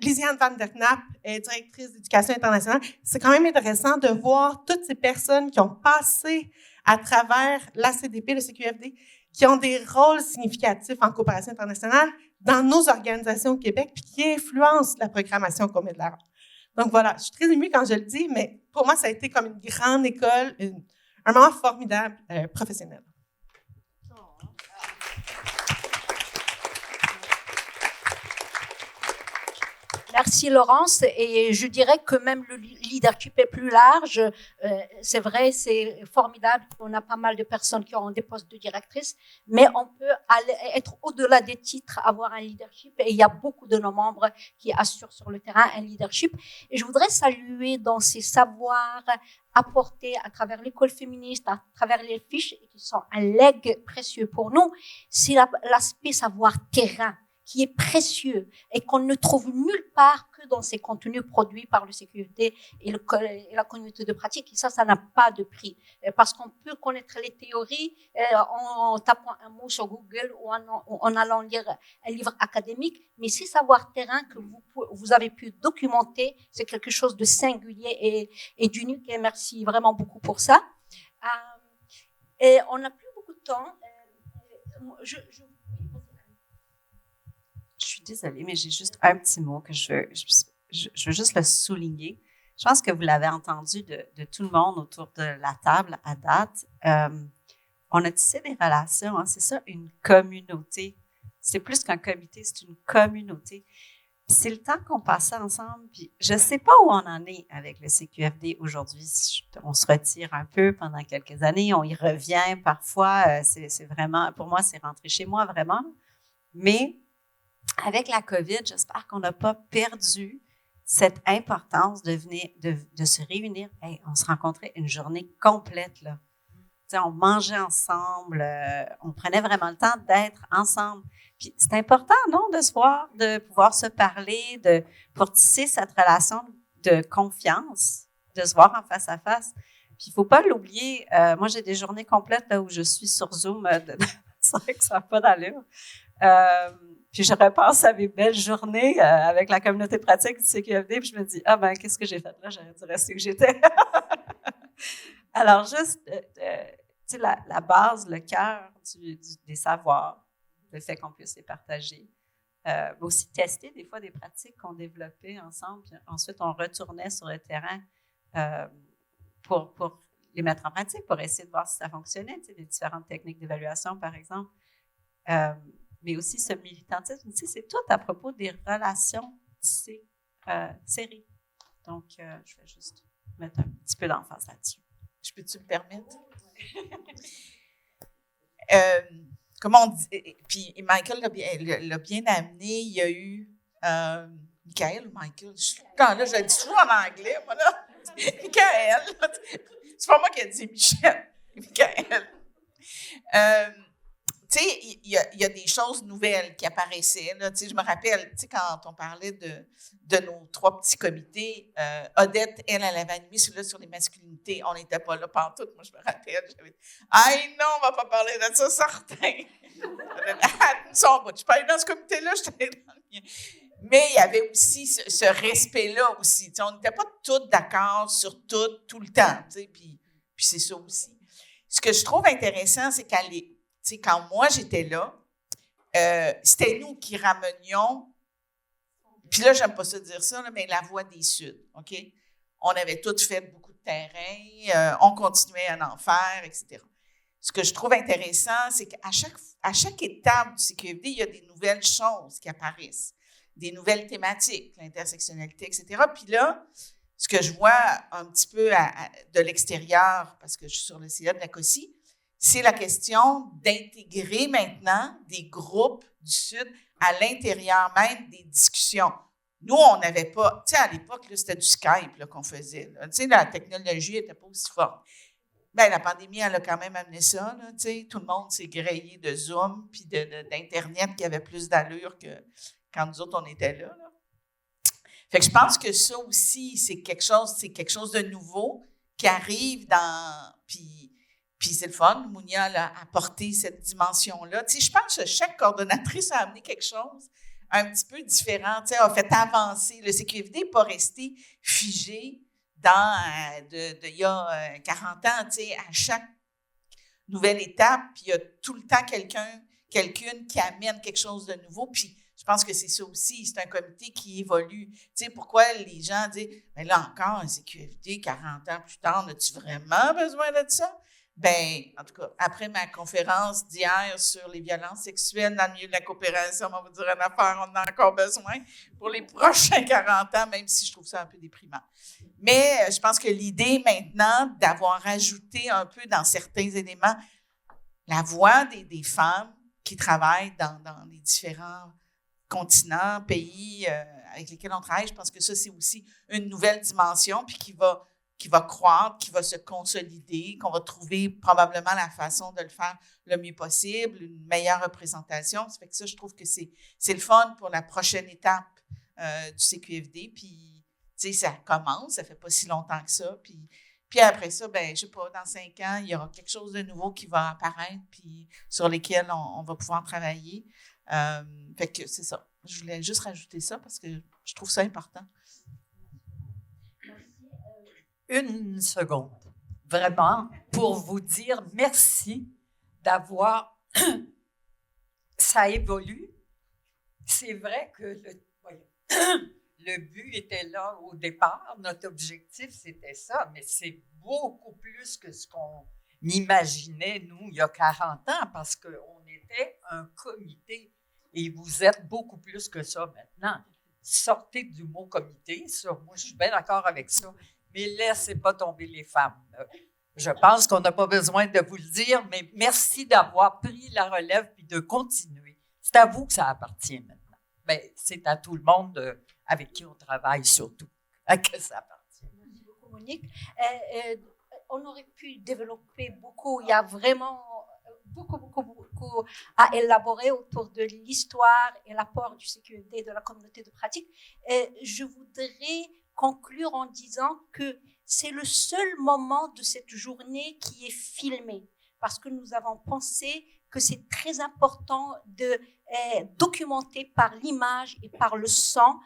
Lisiane Van der Knapp, directrice d'éducation internationale. C'est quand même intéressant de voir toutes ces personnes qui ont passé à travers la CDP, le CQFD, qui ont des rôles significatifs en coopération internationale dans nos organisations au Québec, puis qui influencent la programmation qu'on met de l'avant. Donc voilà, je suis très émue quand je le dis, mais pour moi, ça a été comme une grande école, un moment formidable professionnel. Merci Laurence, et je dirais que même le leadership est plus large. C'est vrai, c'est formidable. On a pas mal de personnes qui ont des postes de directrice, mais on peut être au-delà des titres, avoir un leadership, et il y a beaucoup de nos membres qui assurent sur le terrain un leadership. Et je voudrais saluer dans ces savoirs apportés à travers l'école féministe, à travers les fiches, et qui sont un legs précieux pour nous, c'est l'aspect savoir-terrain, qui est précieux et qu'on ne trouve nulle part que dans ces contenus produits par le CQFD et la communauté de pratique. Et ça n'a pas de prix. Parce qu'on peut connaître les théories en tapant un mot sur Google ou en allant lire un livre académique, mais ces savoirs-terrain que vous avez pu documenter, c'est quelque chose de singulier et d'unique. Et merci vraiment beaucoup pour ça. Et on n'a plus beaucoup de temps. Je suis désolée, mais j'ai juste un petit mot que je veux juste le souligner. Je pense que vous l'avez entendu de tout le monde autour de la table à date. On a tissé des relations, hein, c'est ça, une communauté. C'est plus qu'un comité, c'est une communauté. Puis c'est le temps qu'on passait ensemble. Puis je ne sais pas où on en est avec le CQFD aujourd'hui. On se retire un peu pendant quelques années, on y revient parfois. C'est vraiment, pour moi, c'est rentré chez moi vraiment. Mais avec la COVID, j'espère qu'on n'a pas perdu cette importance de se réunir. Hey, on se rencontrait une journée complète, là. T'sais, on mangeait ensemble, on prenait vraiment le temps d'être ensemble. Puis c'est important, non, de se voir, de pouvoir se parler, pour tisser cette relation de confiance, de se voir en face à face. Puis, il ne faut pas l'oublier. Moi, j'ai des journées complètes là, où je suis sur Zoom. C'est vrai que ça n'a pas d'allure. Puis, je repense à mes belles journées avec la communauté pratique du CQFD. Puis, je me dis, ah ben, qu'est-ce que j'ai fait là? J'aurais dû rester où j'étais. Alors, juste, tu sais, la base, le cœur des savoirs, le fait qu'on puisse les partager. Aussi tester des fois des pratiques qu'on développait ensemble. Puis ensuite, on retournait sur le terrain pour les mettre en pratique, pour essayer de voir si ça fonctionnait, tu sais, les différentes techniques d'évaluation, par exemple. Mais aussi ce militantisme, tu sais, c'est tout à propos des relations tissées, serrées. Donc, je vais juste mettre un petit peu d'emphase là-dessus. Je peux-tu me permettre? Comment on dit? Puis Michael l'a bien amené. Il y a eu Michael ou Michael? Là, je le dis toujours en anglais, moi, là. Michael. C'est pas moi qui ai dit Michel. Michael. Tu sais, il y a des choses nouvelles qui apparaissaient. Là. Tu sais, je me rappelle, tu sais, quand on parlait de nos 3 petits comités, Odette, elle avait animé celui-là sur les masculinités. On n'était pas là pantoute. Moi, je me rappelle. J'avais dit, « non, on ne va pas parler de ça, certain. » Je parlais dans ce comité-là, je suis dans le mien. Mais il y avait aussi ce respect-là aussi. Tu sais, on n'était pas tous d'accord sur tout le temps. Tu sais, puis c'est ça aussi. Ce que je trouve intéressant, c'est quand moi, j'étais là, c'était nous qui ramenions, puis là, j'aime pas ça dire ça, là, mais la voie des Suds, OK? On avait toutes fait beaucoup de terrain, on continuait à en faire, etc. Ce que je trouve intéressant, c'est qu'à chaque étape du CQFD, il y a des nouvelles choses qui apparaissent, des nouvelles thématiques, l'intersectionnalité, etc. Puis là, ce que je vois un petit peu de l'extérieur, parce que je suis sur le CA de la COSI, c'est la question d'intégrer maintenant des groupes du Sud à l'intérieur même des discussions. Nous, on n'avait pas, tu sais, à l'époque, là, c'était du Skype là, qu'on faisait. Tu sais, la technologie n'était pas aussi forte. Bien, la pandémie, elle a quand même amené ça. Là, tu sais, tout le monde s'est grillé de Zoom puis d'Internet qui avait plus d'allure que quand nous autres, on était là. Fait que je pense que ça aussi, c'est quelque chose de nouveau qui arrive dans... Puis c'est le fun, Mounia a apporté cette dimension-là. Tu sais, je pense que chaque coordonnatrice a amené quelque chose un petit peu différent, tu sais, a fait avancer. Le CQFD n'est pas resté figé dans il y a 40 ans, tu sais, à chaque nouvelle étape, puis il y a tout le temps quelqu'une qui amène quelque chose de nouveau, puis je pense que c'est ça aussi, c'est un comité qui évolue. Tu sais, pourquoi les gens disent, mais là encore, un CQFD, 40 ans plus tard, as-tu vraiment besoin de ça? Bien, en tout cas, après ma conférence d'hier sur les violences sexuelles dans le milieu de la coopération, on va vous dire une affaire, on en a encore besoin pour les prochains 40 ans, même si je trouve ça un peu déprimant. Mais je pense que l'idée maintenant d'avoir ajouté un peu dans certains éléments la voix des femmes qui travaillent dans les différents continents, pays avec lesquels on travaille, je pense que ça, c'est aussi une nouvelle dimension, puis qui va croître, qui va se consolider, qu'on va trouver probablement la façon de le faire le mieux possible, une meilleure représentation. Ça fait que ça, je trouve que c'est le fun pour la prochaine étape du CQFD. Puis, tu sais, ça commence, ça fait pas si longtemps que ça. Puis après ça, ben je sais pas, dans 5 ans, il y aura quelque chose de nouveau qui va apparaître, puis sur lesquels on va pouvoir travailler. Fait que c'est ça. Je voulais juste rajouter ça parce que je trouve ça important. Une seconde, vraiment, pour vous dire merci d'avoir... Ça évolue. C'est vrai que le but était là au départ, notre objectif, c'était ça, mais c'est beaucoup plus que ce qu'on imaginait, nous, il y a 40 ans, parce qu'on était un comité, et vous êtes beaucoup plus que ça maintenant. Sortez du mot comité, ça, moi, je suis bien d'accord avec ça. Mais laissez pas tomber les femmes. Je pense qu'on n'a pas besoin de vous le dire, mais merci d'avoir pris la relève puis de continuer. C'est à vous que ça appartient maintenant. Bien, c'est à tout le monde avec qui on travaille surtout que ça appartient. Merci beaucoup, Monique. On aurait pu développer beaucoup. Il y a vraiment beaucoup à élaborer autour de l'histoire et l'apport du CQFD de la communauté de pratique. Je voudrais conclure en disant que c'est le seul moment de cette journée qui est filmé, parce que nous avons pensé que c'est très important de documenter par l'image et par le son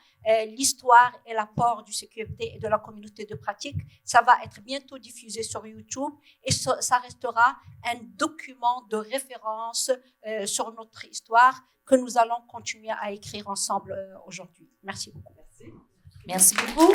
l'histoire et l'apport du CQFD et de la communauté de pratique. Ça va être bientôt diffusé sur YouTube et ça restera un document de référence sur notre histoire que nous allons continuer à écrire ensemble aujourd'hui. Merci beaucoup. Merci beaucoup.